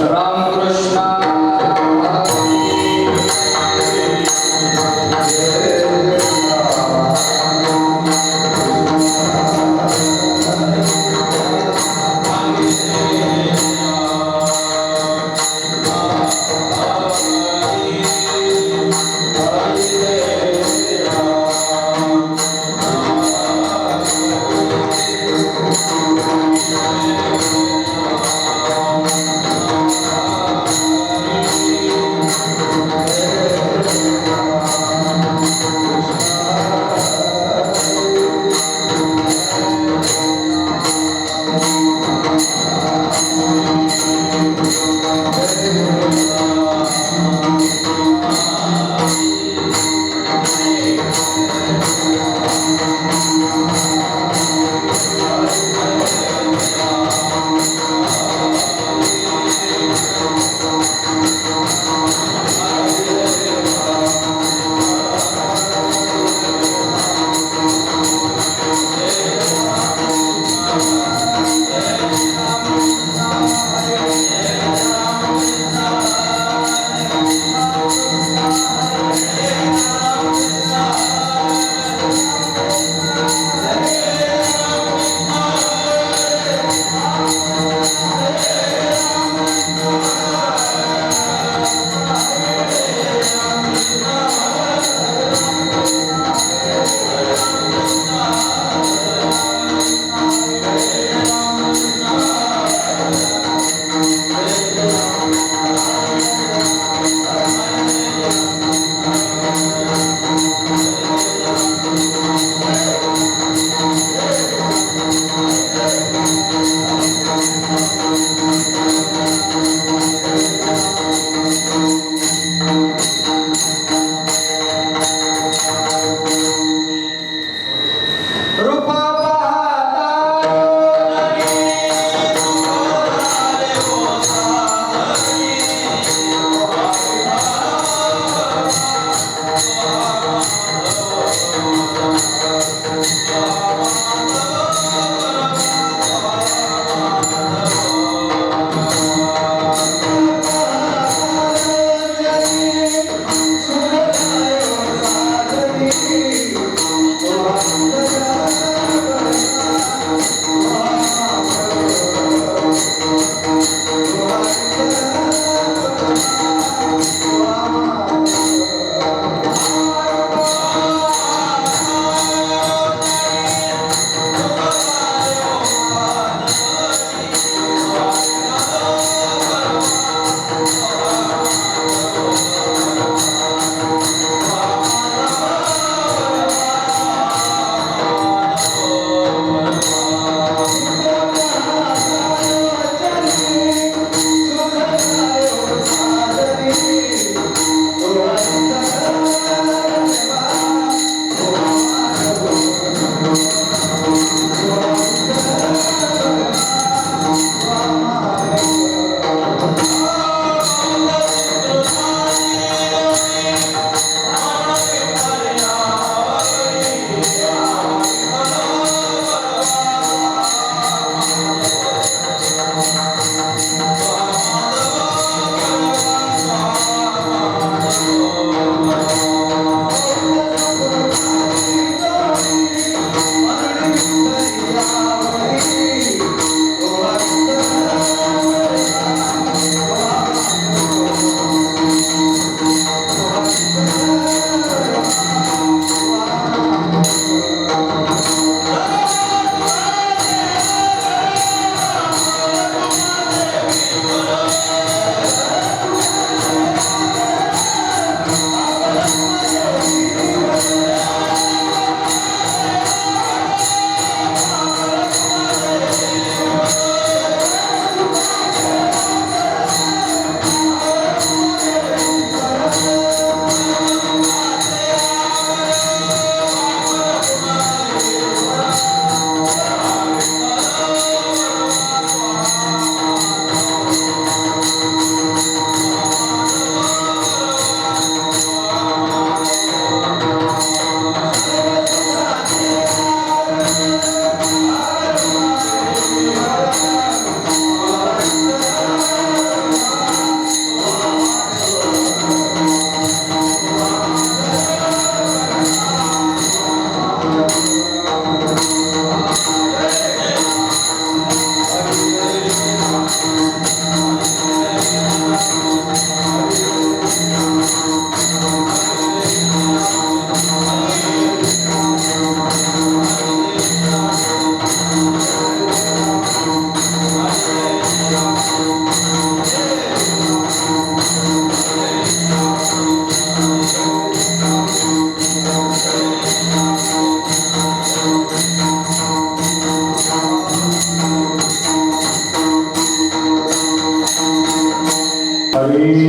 Ramakrishna Amen.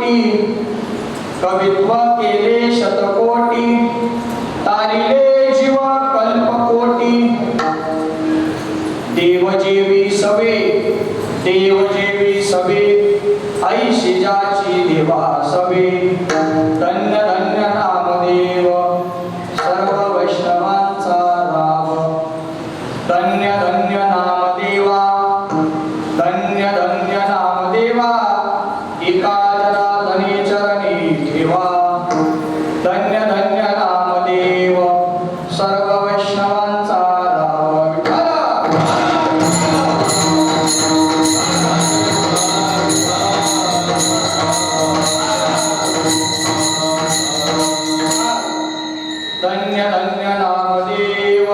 कोटी कवित्व केले शतकोटी तारिले जीव कल्पकोटी देवजेवी सवे ऐशी जाची देवा सवे धन्य धन्य नामदेव सर्व वैष्णवांचा राम धन्य धन्य नामदेवा धन्य धन्य नामदेवा एका जनार्दनी चरणी ठेवा धन्य धन्य नामदेव सर्व वैष्णवांचा राम धन्य धन्य नामदेव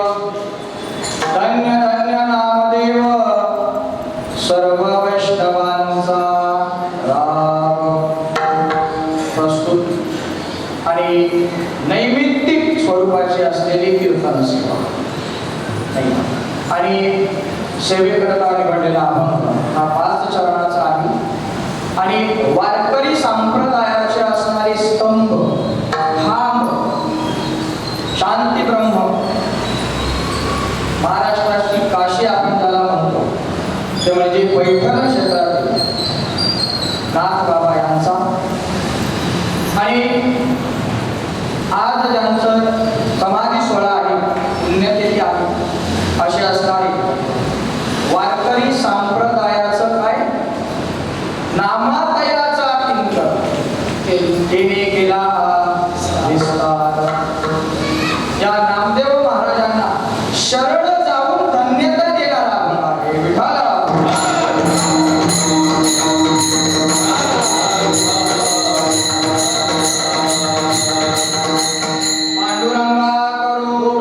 धन्य धन्य नामदेव सर्व वैष्णवांचा राम प्रस्तुत आणि नैमित्तिक स्वरूपाची असलेली कीर्तन सेवा आणि सेवेकरता निवडलेला अभंग हा 5 चरणाचा आहे आणि वारकरी संप्रदायाचे असणारे स्तंभ खांब शांती ब्रह्म महाराष्ट्राची काशी आपण त्याला म्हणतो ते म्हणजे पैठण क्षेत्रातील नाथ बाबा यांचा आणि आज ज्यांचं समाधी सोहळा आहे पुण्यतिथी आहे असे असणारे वारकरी संप्रदायाचं काय नामातयाचा किंकर तिने केला विस्तार या नामदेव महाराजांना शरण जाऊन धन्यता देणारा आहे विठाला पांडुरंगा करू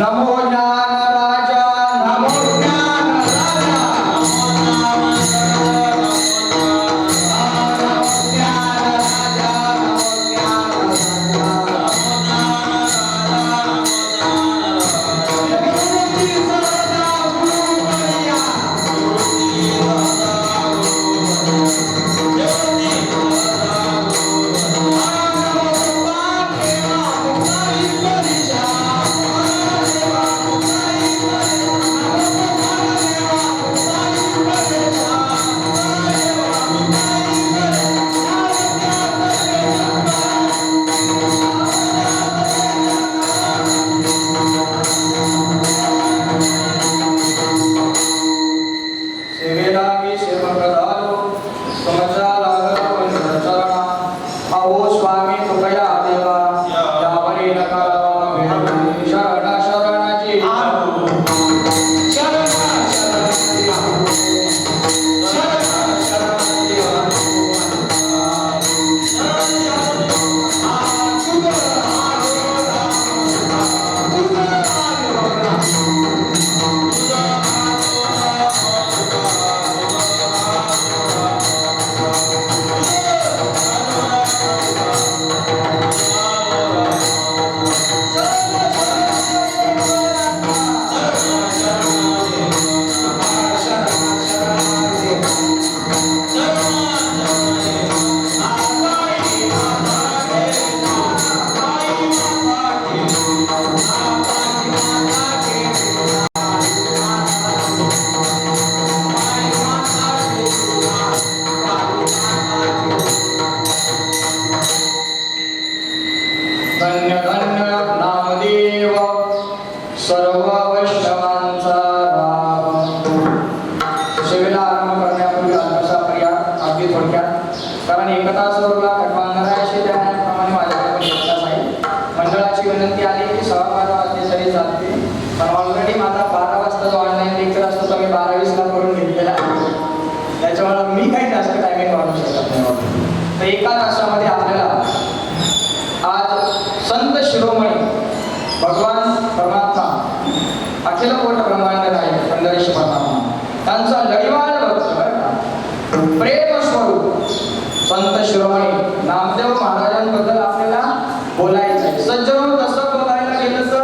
नमो ज्ञान राजा नमो ज्ञान की 12:15 वाजले तरी चालते, पण ऑलरेडी माझा 12 वाजता जो ऑनलाईन लेक्चर असतो तो मी 12:20ला करून घेतलेला आहे. त्याच्यामुळे मी काही जास्त टायमिंग वाढवू शकत नाही. तर एका तासामध्ये आपल्याला आज संत शिरोमणी भगवान परमात्मा अखिल कोट ब्रह्मांड आहे पंढरीश परमात्मा त्यांचा लढीवाळ भक्त प्रेम स्वरूप संत शिरोमणी नामदेव महाराजांबद्दल आपल्याला बोलायचं आहे. सज्जनो, तसं बोलायला गेलं तर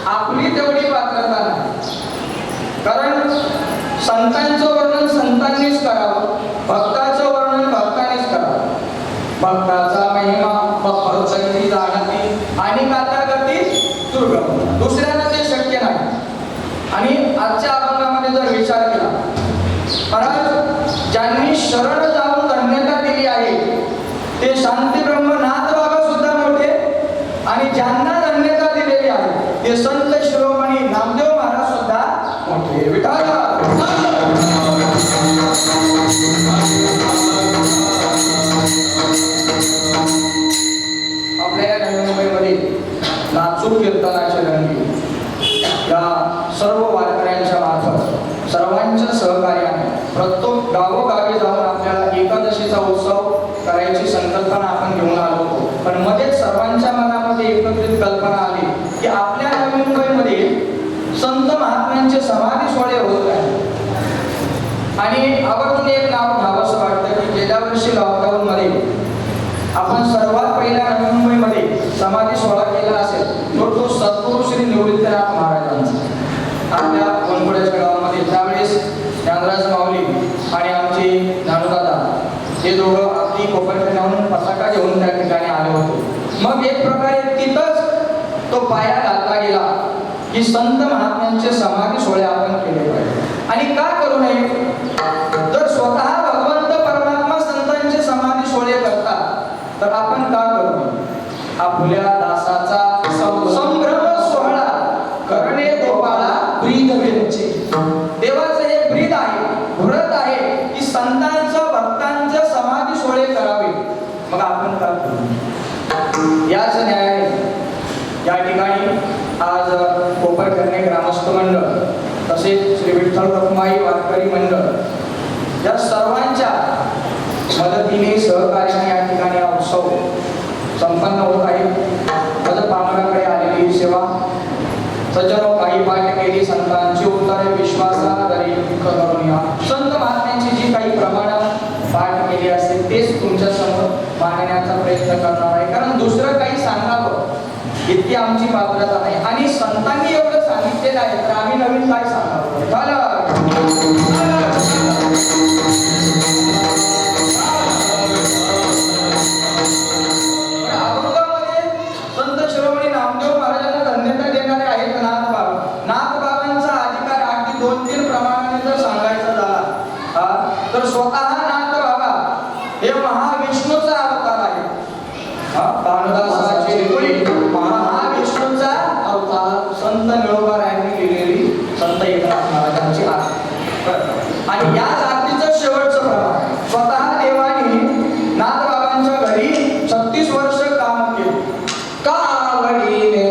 आपली तेवढी पात्रता नाही, कारण संतांचं वर्णन संतांनीच करावं, भक्ताचं वर्णन भक्तांनीच करावं. भक्ताचा महिमा भक्ती जाणती आणि गातागती दुर्गम, दुसऱ्यांना ते शक्य नाही. आणि आजच्या अभंगामध्ये जर विचार केला, महाराज ज्यांनी शरण जाऊन धन्यता दिली आहे ते शांती ब्रह्मनाथ बाबा सुद्धा मोठे, आणि ज्यांना धन्यता दिलेली आहे ते संत शिरोमणी नामदेव महाराज सुद्धा मोठे. विठाला आपल्या या नवी मुंबईमध्ये नाचू कीर्तनाचे रंगी या सर्व वारकऱ्यांच्या मार्फत सर्वांच्या सहकार्याने प्रत्येक गावोगावी जाऊन आपल्याला एकादशीचा उत्सव करायची संकल्पना आपण घेऊन आलो होतो. पण मध्येच सर्वांच्या मनामध्ये एकत्रित कल्पना आली की आपल्या नवी मुंबईमध्ये संत महात्म्यांचे समाधी सोहळे होत आहेत. आणि आवर्जून एक नाव घ्यावंसं वाटतं की गेल्या वर्षी लॉकडाऊनमध्ये आपण सर्वात पहिल्या नवी मुंबईमध्ये समाधी सोहळा केला असेल तो सद्गुरू श्री निवृत्तीनाथ महाराजांचा आपल्या वनपुड्याच्या गावामध्ये. त्यावेळेस ज्ञानराज माऊली आणि आमचे ज्ञानदादा हे दोघं अगदी कोपरखंडावरून पताका घेऊन त्या ठिकाणी आले होते. मग एक प्रकारे तिथंच तो पाया घातला गेला की संत महात्म्यांचे समाधी सोहळे आपण केले पाहिजे. आणि का करू नये, जर स्वतः भगवंत परमात्मा संतांचे समाधी सोहळे करतात तर आपण का करू नये. आपल्या दासाचा संभ्रम सोहळा करणे गोपाळा ब्रीद वेचे. देवाचं हे ब्रीद आहे, व्रत आहे की संतांचं भक्तांचं समाधी सोहळे करावे. मग आपण का करू. याच न्यायाने या ठिकाणी आज कोपरखंडे ग्रामस्थ मंडळ तसेच श्री विठ्ठल रखुमाई वारकरी मंडळ या सर्वांच्या मदतीने सहकार्याने या ठिकाणी हा उत्सव संपन्न होत आहे. माझं पामराकडे आलेली सेवा सज्जनो काही पाठ केली संतांची उत्तरे विश्वासाद्वारे करून या संत महात्म्यांची जी काही प्रमाणात पाठ केली असेल तेच तुमच्या समोर मांडण्याचा प्रयत्न करणार आहे. कारण दुसरं काही सांगावं इतकी आमची पात्रता नाही. आणि संतांनी एवढं सांगितलेलं आहे तर आम्ही नवीन काय सांगावं. अभंगामध्ये संत शिरोमणी नामदेव महाराजांना धन्यता देणारे आहेत नाथ बाबा. नाथ बाबांचा अधिकार अगदी 2-3 प्रमाणाने जर सांगायचा झाला तर स्वतः नाथ बाबा हे महाविष्णूचा अवतार आहे. भानुदासाची महाविष्णूचा अवतार संत निळोबारायांनी लिहिलेली संत एकनाथ महाराजांची आरती. आणि याच आरतीचं शेवटचं प्रमाण स्वतः देवाने नाथ बाबांच्या घरी 36 वर्ष काम केले. कावडीने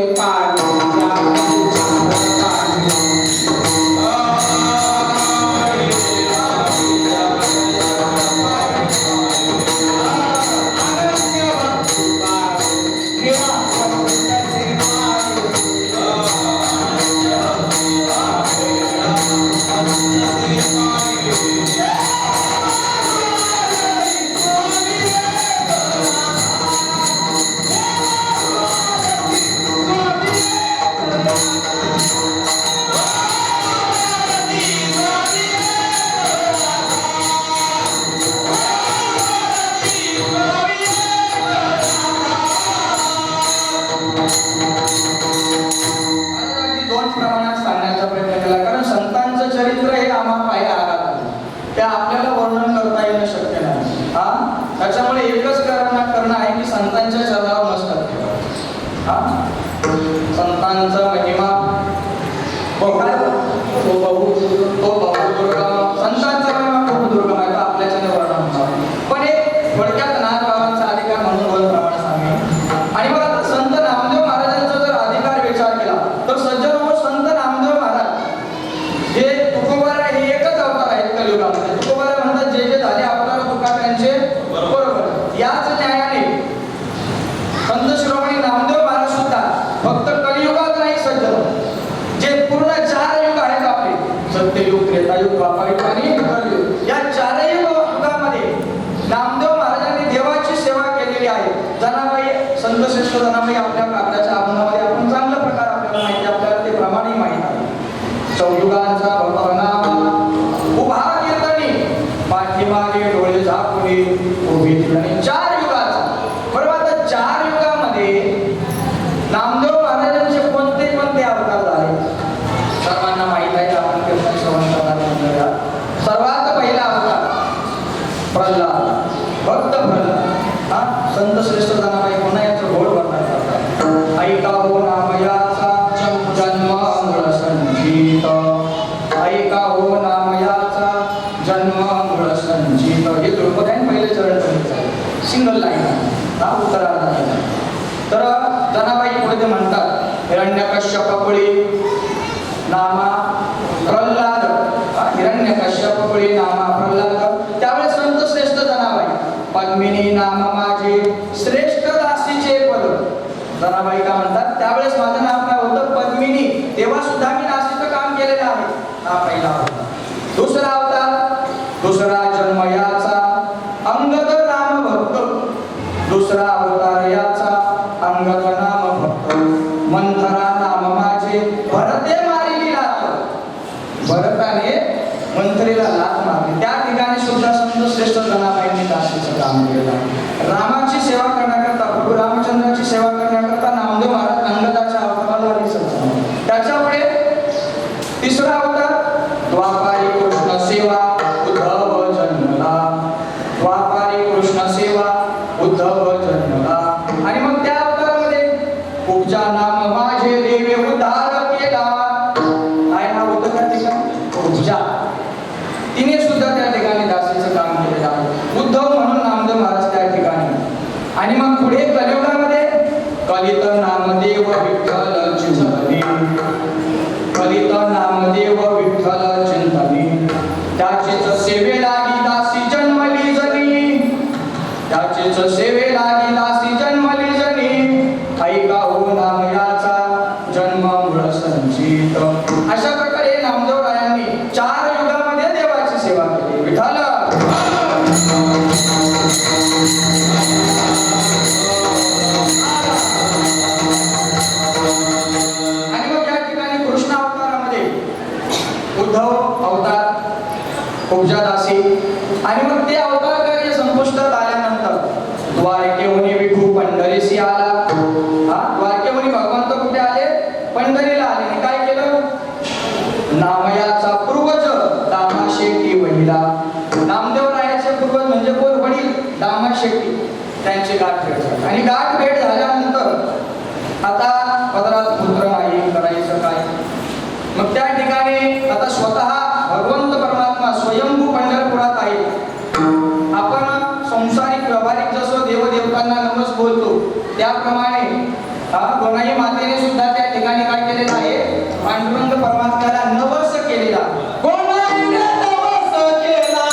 त्याच्यामुळे एकच करणं आहे की संतांच्या चरणावर नमस्कार ठेवा. संतांचा महिमा संतांचा महिमा खूप दुर्गम आहे. आपल्याच्याने वर्णन पण एक थोडक्यात नाथ बाबांचा अधिकार म्हणून 2 प्रमाण सांगेल. आणि मग आता संत नामदेव महाराजांचा जर अधिकार विचार जन्म जे पूर्ण 4 युग आहेत आपले सत्ययुग त्रेतायुग द्वापारयुग आणि कलियुग या 4 युगामध्ये नामदेव महाराजांनी देवाची सेवा केलेली आहे. जनाबाई संत श्रेष्ठ जनाबाई आपल्या कागदाच्या आभरणामध्ये आपण चांगल्या प्रकारे आपल्याला माहिती आपल्याला ते प्रमाणे माहित आहे. चौयुगांचा भवनामा उभा कीर्तनी पाठीमागे डोळे झाकुनी उभी आणि 4 युगाचा बरोबर. आता 4 युगामध्ये नामदेव महाराजांचे कोणते कोणते अवतार झाले सर्वांना माहित आहे. आपण कीर्तन श्रवण करणार. सर्वात पहिला अवतार प्रल्हाद भक्त प्रल्हाद. हा संत श्रेष्ठ जनाबाई पुन्हा याचं घोड वर्णन करतात. ऐका हो नामयाचा जन्म मूळ संचित ऐका हो नामयाचा जन्म मूळ संचित. हे द्रुपदाने पहिले चरण सांगितलं सिंगल लाईन हा उत्तरार्ध आहे. तर जनाबाई पुढे ते म्हणतात हिरण्यकश्यप बळी नामा प्रल्हाद. हिरण्यकश्यप बळी नामा प्रल्हाद. त्यावेळेस संत श्रेष्ठ जनाबाई पद्मिनी नाम माझे श्रेष्ठ दासीचे पद. जनाबाई का म्हणतात त्यावेळेस माझं नाव काय होतं पद्मिनी. तेव्हा सुद्धा मी दासीचं काम केलेलं आहे. हा पहिला अवतार. दुसरा अवतार दुसरा जन्म याचा अंगद नाम भक्त. दुसरा अवतार याचा अंगद नाम भक्त. मंथरा नाम माझे भरते मारिली लाथ. भरताने मंथरेला लाथ मारली. त्या ठिकाणी सुद्धा संत श्रेष्ठ जनाबाईंनी दासीचं काम केलं आहे. रामाची सेवा करण्याकरता प्रभू रामचंद्राची सेवा करण्याकरता नामदेव महाराज अंगदाच्या अवताराला दिसत. त्याच्यापुढे तिसरा अवतार द्वापारी कृष्ण सेवा उद्धव जन्मला. द्वापारी कृष्ण सेवा उद्धव जन्मला. आणि मग त्या अवतारामध्ये उपजा नाम माझे देवे उद्धार केला. काय नाव होतं त्या ठिकाणी उपजा. तिने सुद्धा त्या ठिकाणी दासीचं काम केलेलं आहे. उद्धव म्हणून नामदेव महाराज त्या ठिकाणी. आणि मग पुढे कलियुगामध्ये कलित नामदेव विठ्ठल चिंतनी. कलित नामदेव विठ्ठल चिंतनी. त्याचीच सेवे लागी दासी जन्मली जनी. त्याचीच सेवे लागी दासी जन्मली जनी. ऐका हो नाम याचा जन्म मूळ संचित. अशा प्रकारे नामदेव रायांनी 4 युगामध्ये देवाची सेवा केली. विठ्ठल आणि मग या ठिकाणी कृष्ण अवतारामध्ये उद्धव अवतार उपजा दासी. आणि मग ते अवतार कार्य संपुष्टात आल्यानंतर द्वारकेहुनी विठू पंढरीसी आला. हा द्वारकेहुनी भगवंत कुठे आले पंढरीला आले. आणि काय केलं नामयाचा पूर्वज दामा शेट्टी वहिला. नामदेव रायाचे पूर्वज म्हणजे कोण वडील दामा शेट्टी त्यांची गाठ भेट झाली. आणि गाठ भेट झाल्यानंतर आता पदरात पुत्र नाही करायचं काय. मग त्या ठिकाणी आता स्वतः भगवंत परमात्मा स्वयंभू पंढरपुरात आहे. आपण संसारिक व्यावहारिक जसं देवदेवतांना नमस बोलतो त्याप्रमाणे गोनाई मातेने सुद्धा त्या ठिकाणी काय केलेलं आहे पांडुरंग परमात्म्याला नवस केलेला. गोनाईने नवस केला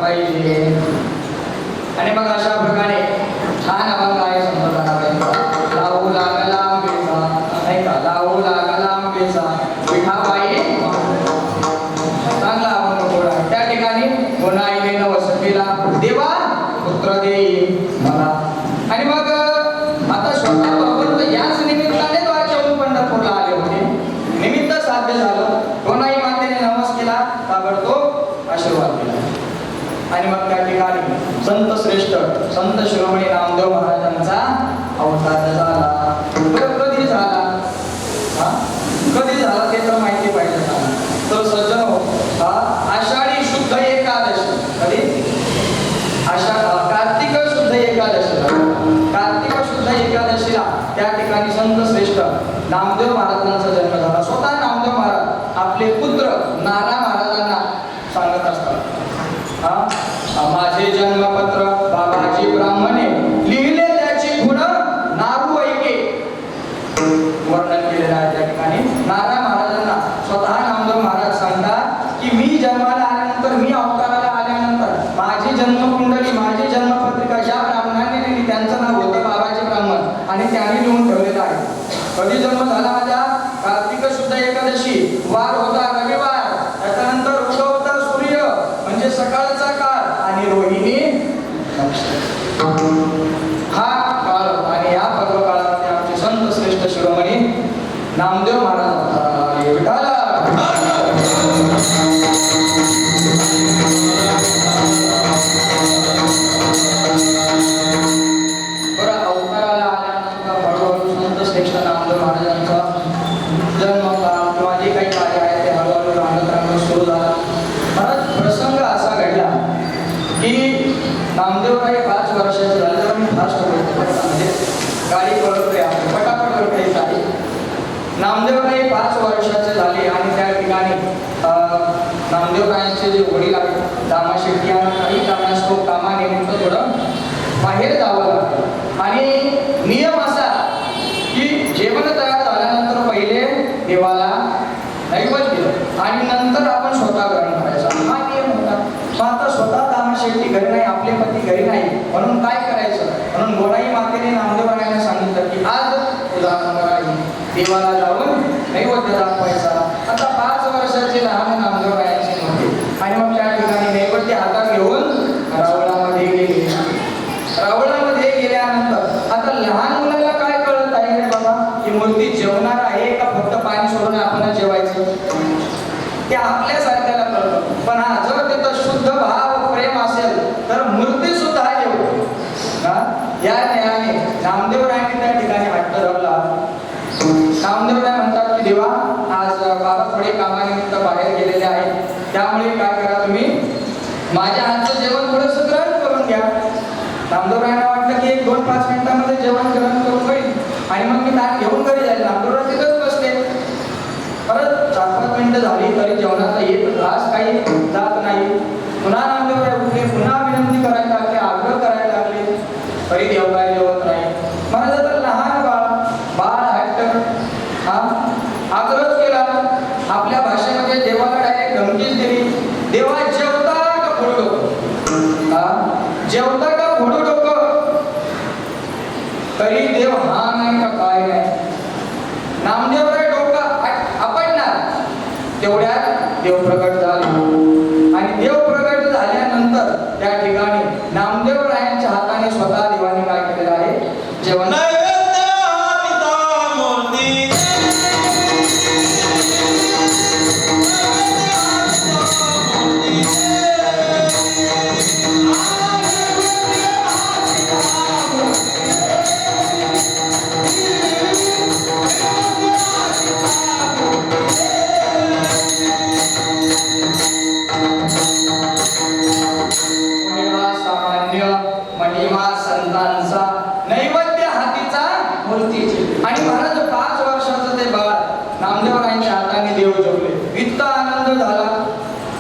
पाहिजे. आणि मग अशा प्रकारे छान अभंग आहे संत लावू लागला आंबेचा नाही का लावू लागला आंबेचा विठाबाई चांगला अभंग बोला. त्या ठिकाणी गोनाईने नवस केला देवा पुत्र देई मला. आणि मग आता स्वतः भगवंत याच निमित्ताने द्वारकेहून पंढरपूरला आले होते. निमित्त साध्य झालं. गोनाई मातेने नमस केला ताबडतोब आशीर्वाद दिला. आणि मग त्या ठिकाणी संत श्रेष्ठ संत शिरोमणी नामदेव महाराजांचा अवतार झाला. कधी झाला कधी झाला ते तर माहिती पाहिजे. तर सज्जनो आषाढी त्या ठिकाणी संत श्रेष्ठ नामदेव महाराजांचा जन्म झाला. स्वतः नामदेव महाराज आपले पुत्र नाना महाराजांना सांगत असतात, माझे जन्मपत्र बाबाजी ब्राह्मणे लिहिले त्याची गुण नारू ऐके. वर्णन केलेलं आहे त्या ठिकाणी. नाना महाराजांना स्वतः नामदेव महाराज सांगतात की मी जन्माला आल्यानंतर, मी अवताराला आल्यानंतर माझी जन्मकुंडली, माझी जन्मपत्रिका ज्या ब्राह्मणाने दिली त्यांचं नाव होतं बाबाजी ब्राह्मण आणि त्यांनी लिहून ठेवलेलं आहे. कधी जन्म झाला माझा? कार्तिक शुद्ध एकादशी, वार होता रविवार, त्याच्यानंतर उगवता सूर्य म्हणजे सकाळचा काळ आणि रोहिणी हा काळ होता. आणि या पर्व काळामध्ये आमचे संत श्रेष्ठ शिरोमणी नामदेव महाराज अवताराला विठाला अवताराला आल्यानंतर हळूहळू संत श्रेष्ठ नामदेव महाराजांचा जन्म किंवा जे काही कार्य आहे ते हळूहळू राहणं सुरू झाला. परत प्रसंग असा घडला की नामदेवराय 5 वर्षाचे झाले. तर मी फास्ट बोलतो म्हणजे गाडी पळतोय आपण पटापट बोलतोय गाडी. नामदेवराय 5 वर्षाचे झाले आणि त्या ठिकाणी नामदेवरायांचे जे वडील आहेत दामा शेट्टी यांना काही कारणास्तव कामानिमित्त थोडं बाहेर जावं लागतं. आणि नियम असा की जेवण तयार झाल्यानंतर पहिले देवाला नैवेद्य आणि नंतर आपण स्वतः ग्रहण करायचा हा नियम होता. मग आता स्वतः दामा शेट्टी घरी नाही, आपले पती घरी नाही, म्हणून काय करायचं? म्हणून गोडाई मातेने नामदेवरायांना सांगितलं की आज देवाला जाऊन नैवेद्य दाखवायचा. आता 5 वर्षाचे लहान नामदेवरायांचे होते आणि मग त्या ठिकाणी नैवेद्य हातात घेऊन रावळामध्ये गेले. रावळामध्ये गेल्यानंतर आता लहान मुलाला काय कळत आहे रे बाबा की मूर्ती जेवणार आहे का फक्त पाणी सोडून आपण जेवायचं? ते आपल्यासारख्याला कळतं. पण हा जर तिथं शुद्ध भाव प्रेम असेल तर मूर्ती सुद्धा जेवते. या न्यायाने नामदेवरायांनी त्या ठिकाणी हट्ट धरला. नामदेवराय म्हणतात की देवा आज बाबा थोडे कामानिमित्त बाहेर गेलेले आहेत, त्यामुळे काय करा तुम्ही माझ्या हातचं जेवण थोडंसं ग्रहण करून घ्या. नामदेवरायांना वाटलं की 1-2-5 मिनिटांमध्ये जेवण ग्रहण करून होईल आणि मग मी ताट घेऊन घरी जाईल. नामदेवराय तिथंच बसले. परत 4-5 मिनिटं झाली तरी जेवणाचा एक घास काही जात नाही. पुन्हा नामदेवराय उठले, पुन्हा विनंती करायला लागले, आग्रह करायला लागले, तरी देवराय जेवत नाही. मला तर लहान बाळ हट्ट आग्रह केला. आपल्या भाषेमध्ये देवाला डायरेक्ट धमकीच दिली. देवा जेवता का फोडू डोकं? जेवता का फोडू डोकं? तरी देव हा नाही का काय नाही. नामदेवराय डोकं आपडणार. तेवढ्यात देव प्रकट झाले आणि देव प्रकट झाल्यानंतर त्या ठिकाणी नामदेवरायांच्या हाताने स्वतः देवाने काय केलेलं आहे? जेवण महिमा संतांचा नैवेद्य हातीचा मूर्तीचे. आणि महाराज 5 वर्षाचं ते बाळ नामदेवरायांच्या हाताने देव जेवले. इतका आनंद झाला.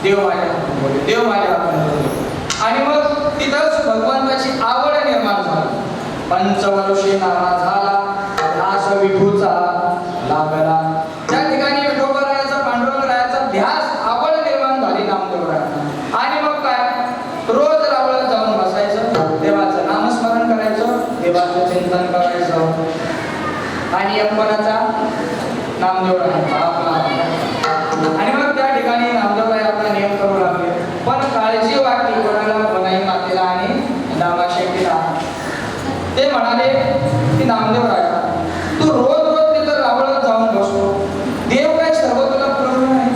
देव माझ्या हातात बोलले, देव माझ्या हातात बोलले. आणि मग तिथंच भगवंताची आवड निर्माण झाली. 5 वर्षे नामा झाला दास विठूचा लागला. त्या ठिकाणी विठोबरायाचा पांडुरंगरायाचा ध्यास आवड निर्माण झाली नामदेवरायांना. आणि मग काय रोज रावळात जाऊन बसायचं, देवाचं नामस्मरण करायचं, देवाचं चिंतन करायचं. आणि यमपणाचा नामदेवराय आपला. आणि मग त्या ठिकाणी नामदेवराय आपला नियम करू लागले. पण काळजी वाटली कोणाला? बनाई मातेला आणि दामा शेट्टीला. ते म्हणाले की नामदेवराय तू रोज रोज तिथं रावळात जाऊन बसतो, देव काय सर्व तुला पुरवणार आहे?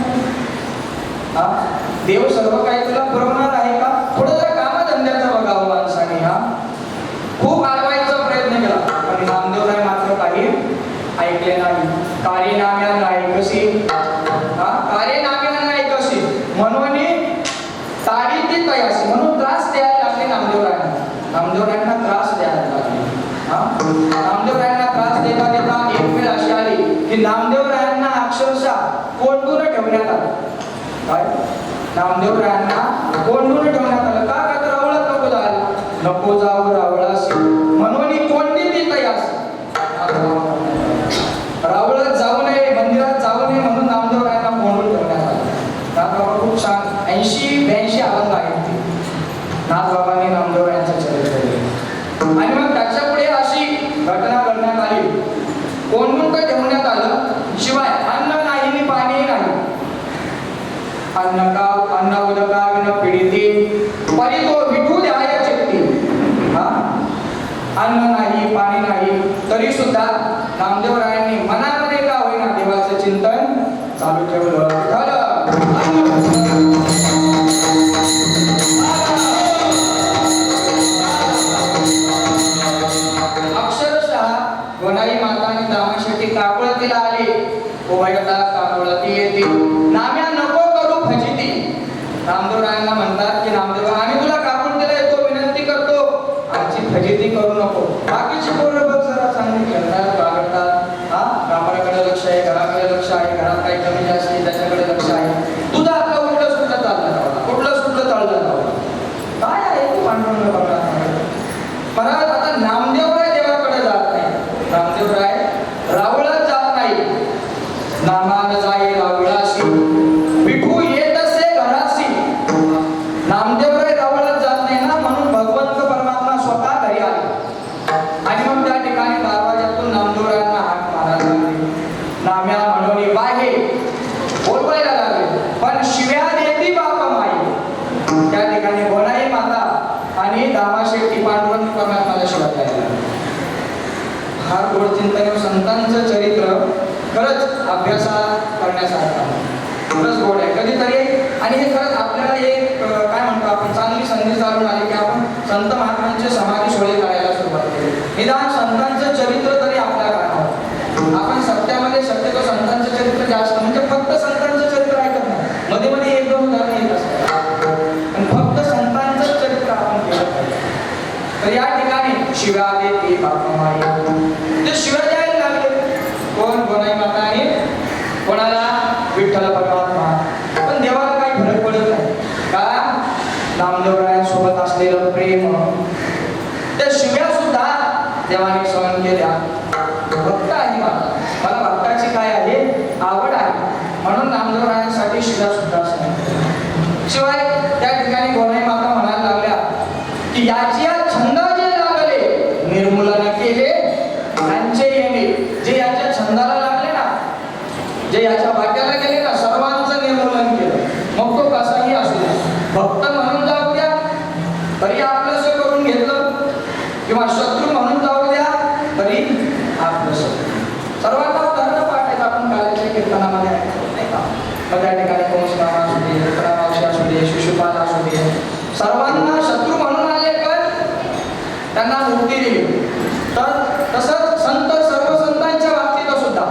देव सर्व काही तुला पुरवणार आहे का? थोडं जर कामधंद्याचं बघावं माणसाने. खूप आडवायचा प्रयत्न केला पण नामदेवराय मात्र काही ऐकले नाही. कार्यनाम्या नाही कशी कार्यनाम्या नाही कशी म्हणून ताडी ती तयासी म्हणून त्रास द्यायला लागले नामदेवरायांना. नामदेवरायांना त्रास द्यायला लागले. नामदेवरायांना त्रास देता नामदेवरायांना कोंडून ठेवण्यात आलं. का तर रावळात नको जायला, नको जाऊ रावळास म्हणून कोंडी ती तयास. रावळात जाऊ नये, मंदिरात जाऊ नये म्हणून नामदेवरायांना कोंडून ठेवण्यात आलं. नाथबाबा खूप छान 80-82 अभंग आहेत ते नाथबाबांनी नामदेवरायांचं चरित्र लिहिलं. आणि मग त्याच्या पुढे अशी घटना घडण्यात आली, कोंडून तर ठेवण्यात आलं, शिवाय अन्न नाही नि पाणी नाही. अन्न उदका विन पीडिते परी तो विठू द्याय चित्ती. अन्न नाही, पाणी नाही, तरी सुद्धा नामदेवरायांनी मनामध्ये का होईना देवाचं चिंतन चालू ठेवलं. अक्षरशः गोनाई माता आणि दामाशेट्टी काकुळतीला आले. ओवाळता काकुळती येते, नाम्या नको करू फजिती. नामदेवरायांना म्हणतात की नामदेव आम्ही तुला काकुळतीला येतो, विनंती करतो, आमची फजिती करू नको. बाकीची पोरं बघ जरा चांगली खेळतात, वागतात, कामाकडे लक्ष आहे, घराकडे लक्ष आहे, घरात काही कमी जास्त आहे त्याच्याकडे लक्ष आहे. तुझं आता उलटं सुटलं चाललं, कुठलं सुटलं चाललं, काय आहे तू पांडुरंग बघणार. परत आता नामदेवराय देवाकडे जात नाही, नामदेवराय रावळात जात नाही. नामान जाई रावळाशी विठू येत असे घराशी. नामदेवराय रावळात जात नाही ना, म्हणून भगवंत परमात्मा स्वतः घरी आले. आणि मग त्या ठिकाणी दरवाजातून नामदेवरायांना हाक मारायला लागले. नाम्या म्हणून बाहेर बोलवायला लागले, पण शिव्या देती बाप माई. त्या ठिकाणी गोनाई माता आणि दामाशेट्टी पांडुरंग परमात्माला शिवाय द्यायला लागले. हा गोड चिंतन संतांचं चरित्र खरंच अभ्यासा करण्यासारखं खरंच गोड आहे कधीतरी. आणि हे खरंच आपल्याला एक काय म्हणतो आपण, चांगली संधी चालून आली की आपण संत महात्मांचे समाधी सोहळे करायला सुरुवात केली. निदान संतांचं चरित्र तरी आपल्या कानावर. आपण सत्यामध्ये शक्यतो संतांचं चरित्र जास्त, म्हणजे फक्त संतांचं चरित्र ऐकत नाही, मध्ये मध्ये एक दोन उदाहरण येत असतात, पण फक्त संतांचं चरित्र आपण केलं पाहिजे. तर या ठिकाणी शिव्या देते बापमाई, ते शिव्या द्यायला लागले. कोण? गोनाई माता आणि कोणाला? विठ्ठल परमात्मा. पण देवाला काही फरक पडत नाही का? नामदेवरायांसोबत असलेलं प्रेम, त्या शिव्या सुद्धा देवाने सहन केल्या. भक्त आहे मला भक्ताची काय आहे आवड आहे, म्हणून नामदेवरायांसाठी शिव्या सुद्धा सहन केल्या. शिवाय त्या ठिकाणी गोनाई माता म्हणायला लागल्या की याची छंद जे लागले निर्मूलन केले त्यांचे येणे. जे याच्या छंदाला लागले ना, जे याच्या वाट्याला गेले ना, सर्वांचं निर्मूलन केलं. मग तो कसाही असू द्या, भक्त म्हणून जाऊ द्या तरी आपलंसं करून घेतलं, किंवा शत्रू म्हणून जाऊ द्या तरी आपलंसं. सर्वांना धर्म पाठायचं आपण काळाच्या कीर्तनामध्ये ऐकतो नाही का. मग त्या ठिकाणी कंसनामा असू दे, रुद्रामावशी असू दे, शिशुपाल असू दे, सर्वांना शत्रू म्हणून आले पण त्यांना मुक्ती दिली. तर तसंच संत, सर्व संतांच्या बाबतीत सुद्धा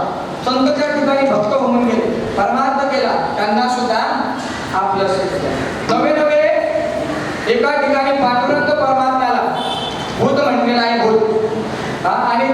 संत त्या ठिकाणी भक्त होऊन गेले, परमार्थ केला, त्यांना सुद्धा आपलं नवे नवे एका ठिकाणी पांडुरंग परमात्म्याला भूत म्हटलेलं आहे. भूत आणि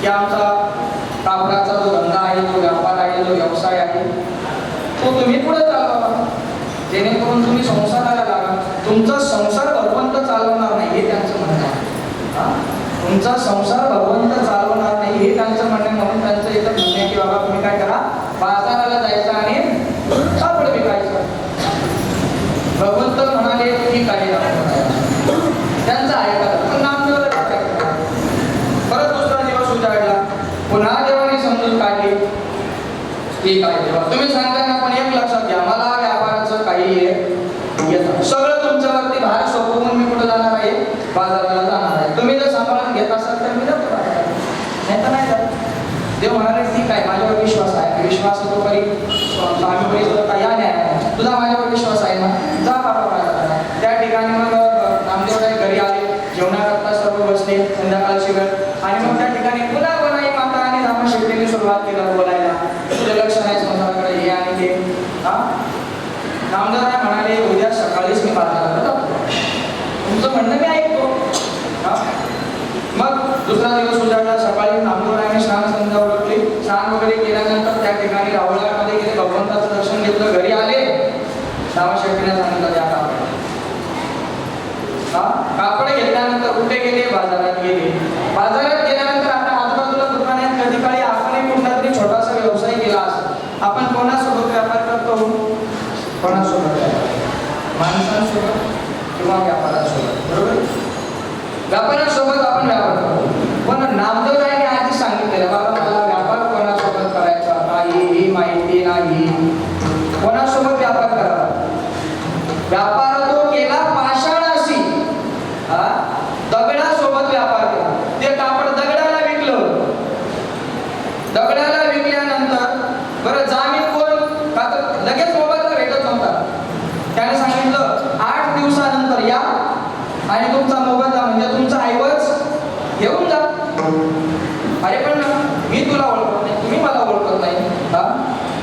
की आमचा कापडाचा जो धंदा आहे, जो व्यापार आहे, जो व्यवसाय आहे, तो तुम्ही पुढे चालवा, जेणेकरून तुम्ही संसाराला लागा. तुमचा संसार भगवंत चालवणार नाही हे त्यांचं म्हणणं आहे. तुमचा संसार भगवंत चालवणार नाही हे त्यांचं म्हणणं. म्हणून त्यांचं एकच म्हणणं आहे की बाबा तुम्ही काय करा, बाजाराला जायचं आणि कापड विकायचं. भगवंत म्हणाले की काही त्यांचं ऐका, पण नामदेवाला काय करा. परत दुसरा दिवस उजाडला, पुन्हा देवाने समजून काढली की काय देवा तुम्ही सांगताना पण एक लक्षात घ्या, मला व्यापाराचं काही येत सगळं तुमच्यावरती भार सोपवून मी कुठं जाणार आहे, बाजाराला जाणार आहे. तुम्ही जर सांभाळून घेत असाल तर मी जातो, नाही तर नाही जात. देव म्हणाले ठीक आहे, माझ्यावर विश्वास आहे, विश्वास तो करी स्वामी या न्याय, तुझा माझ्यावर विश्वास आहे ना, जा बाबा बाजाराला. त्या ठिकाणी मग नामदेवराय घरी आले, जेवणाकरता सर्व बसले, संध्याकाळची वेळ. आणि मग त्या ठिकाणी पुन्हा बनाई माता आणि रामा शेट्टीने सुरुवात केलं बोलायला, तुझं लक्ष नाही संसाराकडे हे आणि ते. नामदेवराय म्हणाले उद्या सकाळीच मी बाजाराला जातो, तुमचं म्हणणं मी ऐकतो. मग दुसरा दिवस उजाडला, सकाळी नामदेवरायाने स्नान संध्या ओळखली, स्नान वगैरे केल्यानंतर त्या ठिकाणी रावळामध्ये गेले, भगवंताचं दर्शन घेतलं, घरी आले. रामा शेट्टीने सांगितलं त्या कापड घेतल्यानंतर कुठे गेले, बाजारात गेले. बाजारात गेल्यानंतर आता आजूबाजूला दुकान आहेत, कधी काळी आपणही कुठला तरी छोटासा व्यवसाय केला असतो. आपण कोणासोबत व्यापार करतो, कोणासोबत, माणसांसोबत किंवा व्यापारासोबत, बरोबर. व्यापारासोबत आपण व्यापार करतो, पण नामदेवरायाने आधी सांगितलेलं बाबा मला व्यापार कोणासोबत करायचा काही माहिती नाही. कोणासोबत व्यापार करावा, व्यापार तो केला पाषाणाशी, दगडासोबत व्यापार केला. ते कापड दगडाला विकलं, दगडाला विकल्यानंतर बरं जामीन कोण, का तर लगेच मोबदला भेटत नव्हता. त्याने सांगितलं 8 दिवसानंतर या आणि तुमचा मोबदला म्हणजे तुमचा ऐवज घेऊन जा. अरे पण मी तुला ओळखत नाही, तुम्ही मला ओळखत नाही.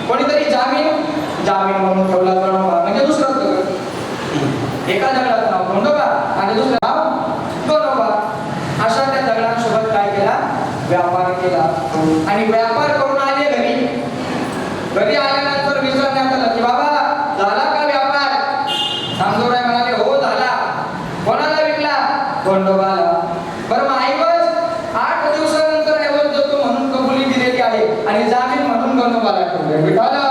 कोणीतरी जामीन म्हणून ठेवला गणोबा, म्हणजे दुसरंच दगड, एका दगडाचं नाव खंडोबा आणि दुसरं नाव गणोबा. अशा त्या दगडांसोबत काय केला, व्यापार केला. आणि व्यापार करून आले घरी. घरी आल्यानंतर विचारण्यात आलं की बाबा झाला का व्यापार. नामदेवराय म्हणाले हो झाला. कोणाला विकला, खंडोबाला. बरं मग ऐवज 8 दिवसानंतर ऐवज देतो म्हणून कबुली दिलेली आहे आणि जामीन म्हणून गणोबाला ठेवले. विठाला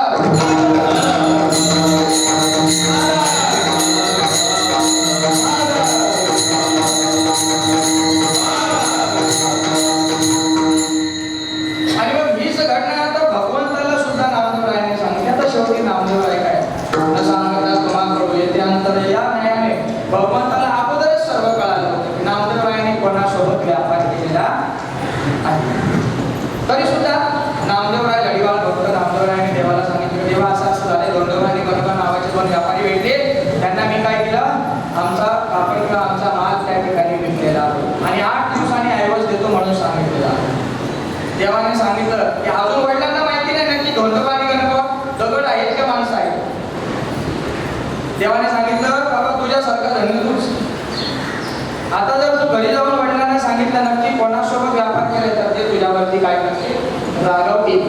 आणि मग हीच घटना आता भगवंताला सुद्धा नामदेवरायाने सांगितली. आता शेवटी नामदेवराय काय सांगता तुम्हा प्रभू येते अंतर या न्यायाने भगवंताला अगोदरच सर्व कळालं होतं की नामदेवरायाने कोणासोबत व्यापार केलेला आहे. तरी सुद्धा नामदेवराय लढीवाळ भक्त नामदेवरायाने देवाला सांगितलं देवा असं असं झाले, दोंडोबा आणि गणोबा नावाचे 2 व्यापारी भेटले, त्यांना मी काय केलं, आमचा कापड किंवा आमचा माल त्या ठिकाणी विकलेला आणि 8 दिवसांनी ऐवज देतो म्हणून सांगितलेला. देवाने सांगितलं की अजून वडिलांना माहिती नाही नक्की धोंडोबा आणि गणोबा दगड आहेत का माणसं आहेत. देवाने सांगितलं बाबा तुझ्यासारखा धनी तूच. आता जर तू घरी जाऊन वडिलांना सांगितलं नक्की कोणासोबत व्यापार केला तर ते तुझ्यावरती काय करते, रागवतील.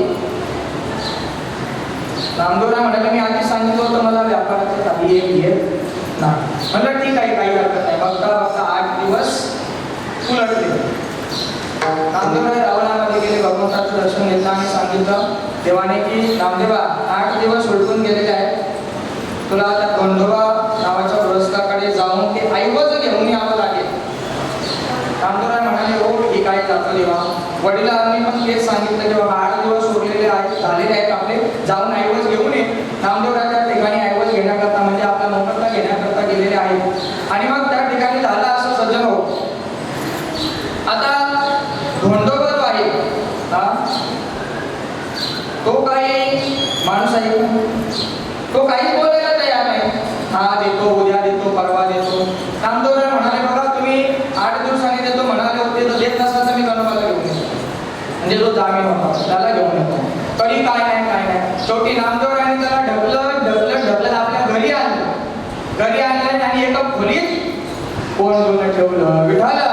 नामदेवराय म्हणाले मी आधी सांगितलं होतं मला व्यापाराचं काही येत नाही. म्हणलं ठीक आहे काही हरकत नाही. बघता 8 दिवस उलटले. नामदेवराय रावणामध्ये गेले, भगवंताचं दर्शन घेतलं आणि सांगितलं देवाने की नामदेवा 8 दिवस उलटून गेलेले आहेत, तुला त्या खंडोबा नावाच्या पुरस्काराकडे जाऊन ते ऐवज घेऊन यावं लागेल. नामदेवराय म्हणाले हो ठीक आहे जातो देवा. वडिलांनी पण तेच सांगितलं की बाबा 8 दिवस उरलेले आहेत, झालेले आहेत आपले, जाऊन ऐवज घेऊन ये. नामदेवराय त्या ठिकाणी ऐवज घेण्याकरता म्हणजे आपला मोबदला घेण्याकरता गेलेले आहेत. आणि मग त्या ठिकाणी झालं असं सज्जन हो, आता धोंडोबा जो आहे तो काही माणूस आहे, तो काहीच बोलायला तयार नाही. हा देतो, उद्या देतो, परवा देतो. नामदेवराय म्हणाले बघा तुम्ही 8 दिवसांनी देतो म्हणाले होते तर देत नसला तर मी गणोबाला घेऊन येतो, म्हणजे जो जामीन होता त्याला घेऊन येतो. तरी काय नाही. शेवटी नामदेवरायाने त्याला ढकलत आपल्या घरी आणलं. घरी आणलं आणि एका खोलीत कोण ठेवलं, विठाला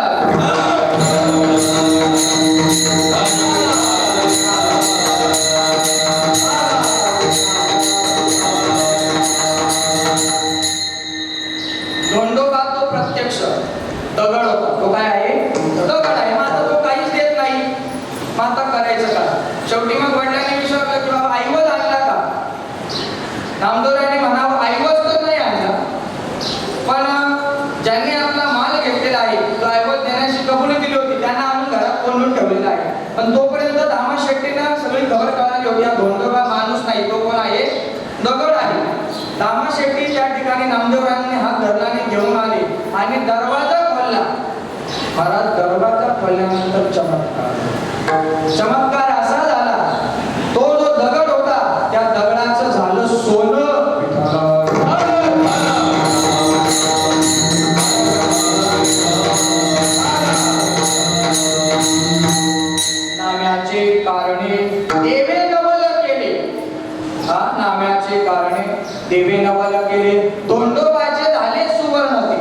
सगळी खबर कळाली होती, हा धोंडोबा माणूस नाही, तो कोण आहे? दगड आहे. दामा शेट्टी त्या ठिकाणी नामदेवरायांनी हात धरल्याने घेऊन आले आणि दरवाजा खोलला. महाराज दरवाजा खोलल्यानंतर चमत्कार असा झाला, तो जो दगड होता त्या दगडाचं झालं सोनं. नाम्याचे कारणे देवे नवल केले. नाम्याचे कारणे देवे नवल केले. धोंडोबाचे झाले सुवर्णते.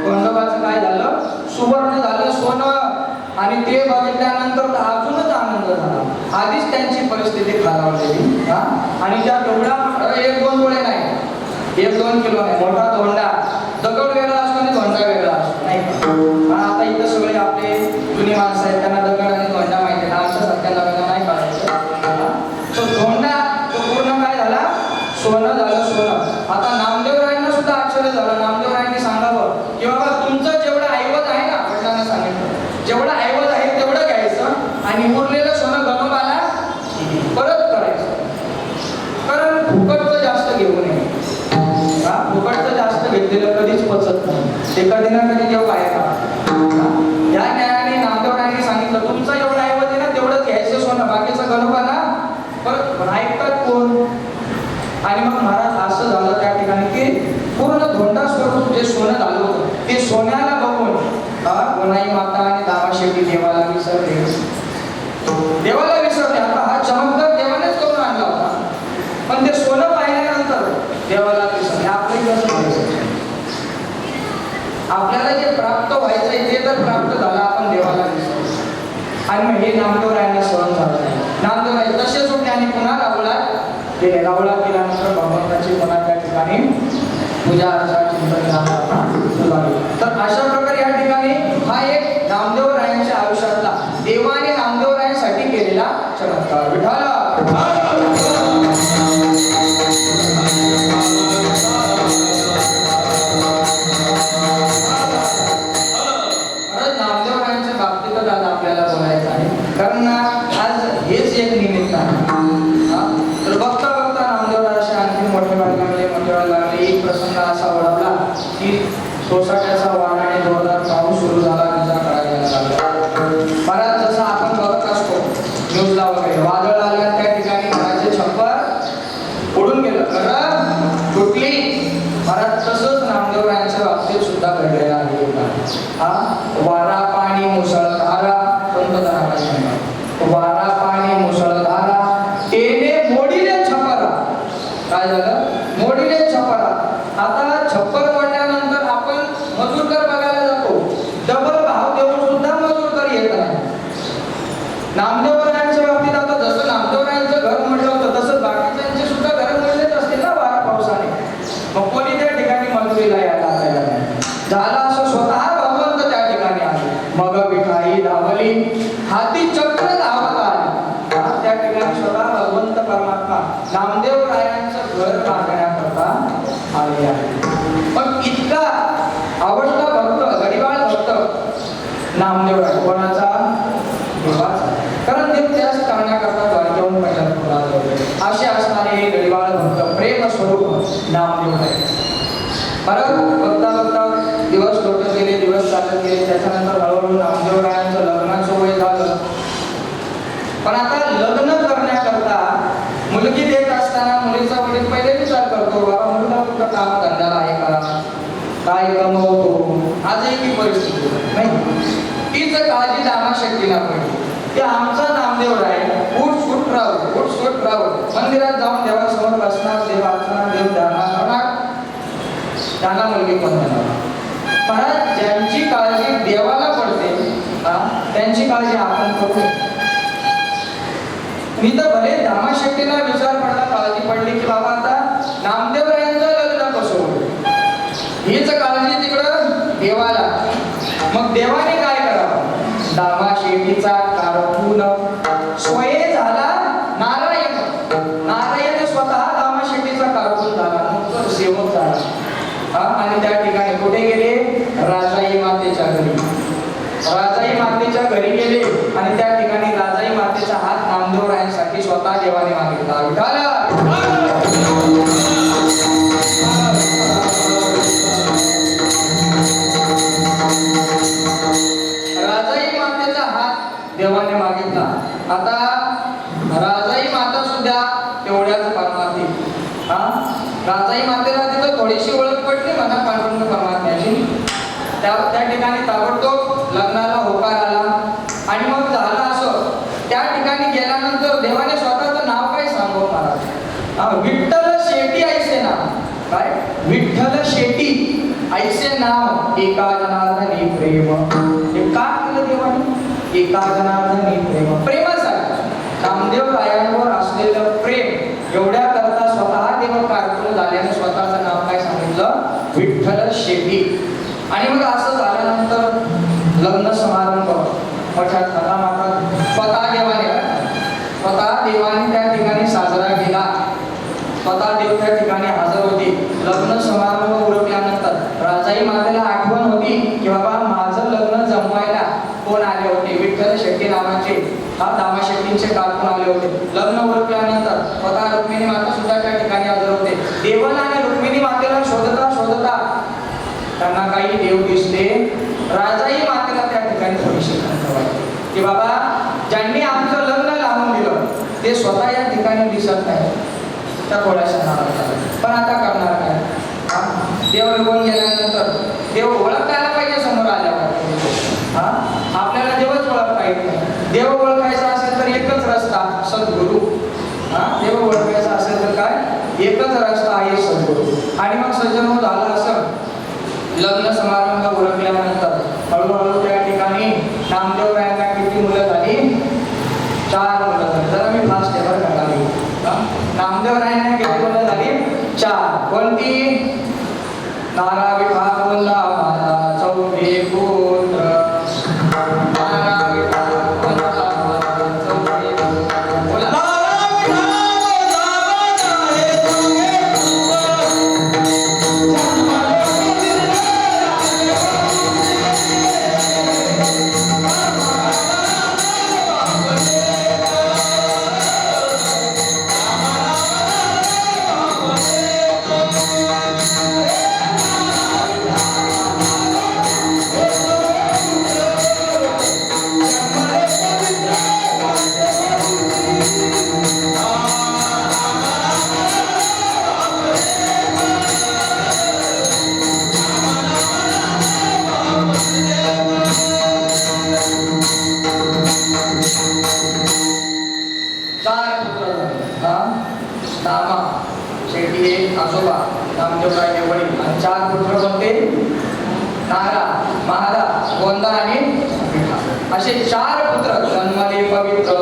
धोंडोबाचं काय झालं? सुवर्ण झालं, सोनं. आणि ते बघितल्यानंतर अजूनच आनंद झाला. आधीच त्यांची परिस्थिती खालावलेली. आणि त्या धोंडा 1-2 गोळे नाही, 1-2 किलो नाही, मोठा धोंडा. दगड वेगळा असतो आणि धोंडा वेगळा असतो, नाही का? आता इथं सगळे आपले जुनी माणसं आहेत, त्यांना दगड आणि धोंडा माहिती आहे. आमच्या सत्याला वेगळं नाही कळायचं. तो धोंडा तो पूर्ण काय झाला? सोनं झालं, सोनं. आता नामदेवरायांना सुद्धा आश्चर्य झालं. नामदेवरायांनी सांगावं की बाबा तुमचं जेवढं ऐवज आहे ना, वडिलांना सांगितलं, जेवढं ऐवज आहे तेवढं घ्यायचं आणि उरलेलं सोनं गणोबाला परत करायचं. कारण फुकटचं जास्त घेऊ नये. फुकटचं जास्त घेतलेलं कधीच पचत नाही, ते कधी ना कधी देव काय का. या न्यायाने नामदेवरायांनी सांगितलं तुमचं एवढं ऐवज आहे ना तेवढंच घ्यायचं सोनं, बाकीचं गणोबाला परत. पण ऐकतात कोण? आणि मग महाराज असं झालं त्या ठिकाणी की पूर्ण धोंडा स्वरूप जे सोनं झालं होतं ते सोन्याला बघून गोनाई माता आणि दामा शेट्टी देवाला विसरले. देवाला विसरले. आता हा चमत्कार देवानेच करून आणला होता, पण ते सोनं पाहिल्यानंतर देवाला विसरले. आपले कसं व्हायचं? आपल्याला जे प्राप्त व्हायचंय ते जर प्राप्त झालं, आपण देवाला विसरलो. आणि मग हे नामदेवरायांना सहन झालं नाही. नामदेवराय तसेच होते आणि पुन्हा राहुला गेले. राहुला केल्यानंतर भगवंताची पुन्हा त्या ठिकाणी पूजा अर्चा चिंतन. तर अशा प्रकारे या ठिकाणी हा एक नामदेवरायांच्या आयुष्यातला देवाने नामदेवरायांसाठी केलेला चमत्कार. विठाला नामदेवरायांच्या बाबतीतच आज आपल्याला बोलायचं आहे, कारण आज हेच एक निमित्त आहे. तर बघता बघता नामदेवराय असे आणखी मोठे व्हायला लागले. एक प्रसंग असा ओढवला की सोसाट्याचा वारा आणि जोरदार पाऊस सुरू झाला. विजा करायला लागला. महाराज जसं आपण बघत असतो न्यूजला वगैरे, वादळ आल्या त्या ठिकाणी घराचे छप्पर उडून गेलं, घरं तुटली. महाराज तसंच नामदेवरायांच्या बाबतीत सुद्धा घडलेलं आहे. वारा पाणी मुसळधारा, वारा पाणी मुसळधारा तेने मोडीले छपरा. काय झालं? मोडीले छपरा. आता छप्पर मोडल्यानंतर आपण मजूरकर बघायला जातो, डबल भाव देऊन सुद्धा मजूरकर येत नाही. नामदेवरायांच्या बाबतीत आता जसं नामदेवरायांचं घर मोडलं होतं तसं बाकीच्यांचे सुद्धा घर मोडलेच असतील ना वारा पावसाने. मग कोणी त्या ठिकाणी मजुरीला यायला झाला. असं स्वतः भगवंत त्या ठिकाणी आले. मग विठाई धावली, हाती चक्र धावत आले. त्या ठिकाणी स्वतः भगवंत परमात्मा नामदेवरायांचं घर बांधण्याकरता आले आहे. पण इतका आवडता भक्त, गडिबाळ भक्त नामदेवराय कोणाचा? देवाचा. कारण देव त्याच करण्याकरता द्वारकेहून पंढरपूरला आले. असे असणारे हे गडिबाळ भक्त, प्रेम स्वरूप नामदेवराय. परत बघता बघता दिवस लोटत गेले, दिवस चालत गेले. त्याच्यानंतर हळूहळू नामदेवरायांचं लग्नाचं वय झालं. पण आता लग्न करण्याकरता मुलगी देत असताना मुलीचा वडील पहिले विचार करतो, बाबा मुलगा कुठं काम धंद्याला आहे का, काय कमवतो. आजही ती परिस्थिती नाही. तीच काळजी दामा शेट्टीला पडली. ते आमचा नामदेवराय उठ सुट राहू मंदिरात जाऊन देवासमोर बसणार, देव अर्चना, देव ध्यानात होणार, त्यांना मुलगी पण देणार. महाराज ज्यांची काळजी देवाला पडते त्यांची काळजी आपण करू. मी तर भले दामा शेट्टीला विचार पडला, काळजी पडली की बाबा आता नामदेवरायांचं लग्न कसं होईल, हीच काळजी तिकडं देवाला. मग देवाने काय करावं? दामा शेट्टीचा कारकून स्वये झाला नारायण. नारायण स्वतः दामा शेट्टीचा कारकून झाला, नंतर सेवक झाला. आणि त्या ठिकाणी कुठे गेले? राजाई मातेच्या घरी. राजाई मातेच्या घरी गेले आणि त्या ठिकाणी राजाई मातेचा हात नामदेवरायांसाठी देवाने मागितला. आता राजाई माता सुद्धा तेवढ्याच परमार्थी. राजाई मातेला तिथं थोडीशी ओळख पडली म्हणा पांडुरंग परमात्म्याची. त्या ठिकाणी ताबडतोब लग्नाला होकार आला. आणि मग झालं असं, त्या ठिकाणी गेल्यानंतर देवाने स्वतःचं नाव काय सांगू महाराज? विठ्ठल शेट्टी ऐसे नाव. काय? विठ्ठल शेट्टी ऐसे नाव एका जनार्दनी प्रेम. हे का केलं देवाने? एका जनार्दनी प्रेम, प्रेमासाठी. नामदेव रायांवर असलेलं प्रेम एवढ्या करता स्वतः देव कारकून झाल्याने स्वतःचं नाव काय सांगितलं? विठ्ठल शेट्टी. आणि मग असं झाल्यानंतर लग्न समारंभ मोठ्या थाटामाटात स्वतः देवाने त्या ठिकाणी साजरा केला. स्वतः देव त्या ठिकाणी हजर होते. लग्न समारंभ उरकल्यानंतर राजाई मातेला आठवण होती की बाबा माझं लग्न जमवायला कोण आले होते? विठ्ठल शेट्टी नावाचे दामा शेट्टींचे कारकून आले होते. लग्न उरकल्यानंतर स्वतः रुक्मिणी माता सुद्धा त्या ठिकाणी हजर होते. देवन आणि रुक्मिणी मातेला शोधता शोधता त्यांना काही देव दिसले. राजाई मातेला त्या ठिकाणी थोडीशी खंत वाटली की बाबा ज्यांनी आमचं लग्न लावून दिलं ते स्वतः या ठिकाणी दिसत नाही. त्या थोड्याशा नाराज झाल्या. पण आता करणार काय? देव निघून गेल्यानंतर देव ओळखायला पाहिजे समोर आल्यावर. आपल्याला देवच ओळखता येत नाही. देव ओळखायचा असेल तर एकच रस्ता सद्गुरू. देव ओळखायचा असेल तर काय? एकच रस्ता आहे सद्गुरू. आणि मग सज्जन झालं असं. लग्न समारंभ उरकल्यानंतर हळूहळू त्या ठिकाणी नामदेव रायांना किती मुलं झाली? 4 मुलं झाली. जरा मी फास्ट आहे बरं का. नामदेव रायांना किती मुलं झाली? 4. कोणती? नारा विभा बोलला माझा चौघे पुत्र. नारा विभा बोलला माझा चौघे पुत्र. बोला. आजोबा नामदेवराय वडील आणि 4 पुत्र कोणते? नारा, महादा, गोंदा आणि विठा. असे 4 पुत्र जन्मले पवित्र.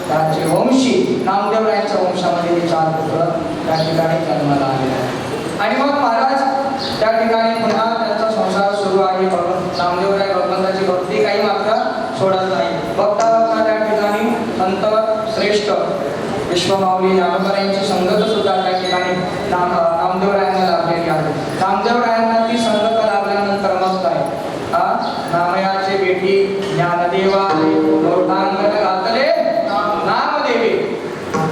त्यांचे वंशी नामदेवरायांच्या वंशामध्ये 4 पुत्र त्या ठिकाणी जन्माला आलेले आहेत. आणि मग महाराज त्या ठिकाणी पुन्हा त्यांचा संसार सुरू आहे. नामदेवराय भगवंताची भक्ती काही मात्र सोडत नाही. बघता बघता त्या ठिकाणी संत श्रेष्ठ विश्वमाऊली ज्ञानोबरायांची संगत सुद्धा त्या ठिकाणी नामदेवरायांना लाभलेली आहे. नामदेवरायांना ती संगत लाभल्यानंतर मग काय? नामयाचे बेटी ज्ञानदेवा लोटांगण घातले नामदेवी.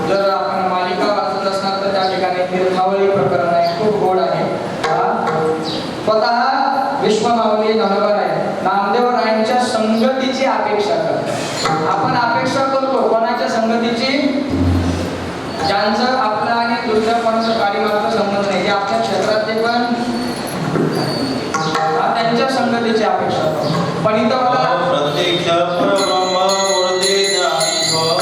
जर आपण मालिका वाचत असणार तर त्या ठिकाणी तीर्थावळी प्रकरण आहे, खूप गोड आहे. स्वतः विश्वमाऊली ज्ञानोबराय नामदेवरायांच्या संगतीची अपेक्षा करतात. आपण अपेक्षा करतो कोणाच्या संगतीची? ज्यांचं आपलं आणि दुसऱ्या कोणाचं काळीमात्र संबंध नाही, ते आपल्या क्षेत्रातले पण त्यांच्या संगतीची अपेक्षा करतो. पण इथं मला प्रत्यक्ष परब्रह्म मूर्ती ज्ञानेश्वर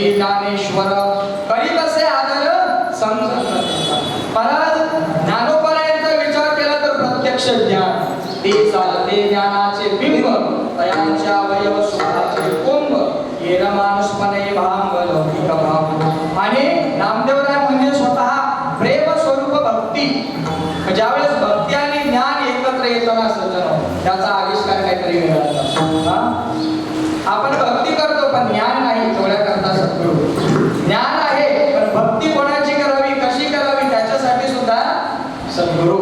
श्री ज्ञानेश्वर करी कसे आदर समजत महाराज ज्ञानोपरायांचा विचार केला तर प्रत्यक्ष ज्ञान ते चालते ज्ञानाचे बिंब तयांच्या अवयव सुखाचे कोंब येर माणूसपणे भांग लौकिक भाव आणि नामदेवराय म्हणजे स्वतः प्रेम स्वरूप भक्ती ज्यावेळेस भक्ती आणि ज्ञान एकत्र येताना सज्जन त्याचा आविष्कार काहीतरी वेगळा असतो. आपण भक्ती करतो पण ज्ञान नाही तेवढ्या करता सद्गुरू ज्ञान आहे पण भक्ती कोणाची करावी कशी करावी त्याच्यासाठी सुद्धा सद्गुरू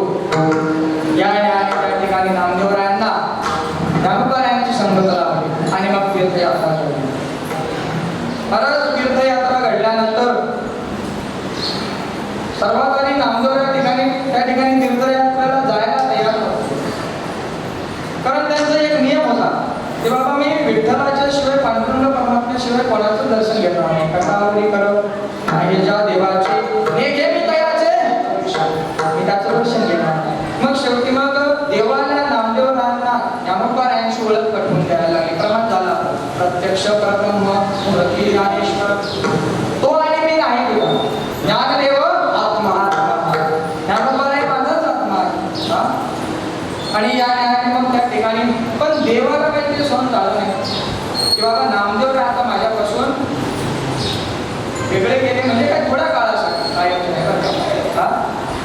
या त्या ठिकाणी नामदेवरायांना ज्ञानोबरायांची संगत लाभली आणि मग तीर्थयात्रा घडली. परत तीर्थयात्रा घडल्यानंतर सर्वात आधी नामदेवराया ठिकाणी त्या ठिकाणी तीर्थयात्रेला जायला तयार होतो. कारण त्यांचा एक नियम होता की बाबा मी विठ्ठलाच्या शिवाय पांडुरंग परमात्म्याशिवाय कोणाचं दर्शन घेणार नाही. कटावरी करत आहे ज्या देवाचे नेघे मी तयाचे मी त्याचं दर्शन घेणार नाही. मग शेवटी मग देवाला नामदेवरायांना ज्ञानोबरायांची ओळख पटवून द्यायला लागली. प्रमाण झाला प्रत्यक्ष परब्रह्म मूर्ती ज्ञानेश्वर तो आणि मी नाही दिला ज्ञानदेव आत्मा ज्ञानोबराय माझाच आत्मा आहे. आणि या मग त्या ठिकाणी पण देवाला काही ते सहन झालं नाही की बाबा नामदेव आता माझ्यापासून वेगळे गेले म्हणजे काय थोड्या काळासाठी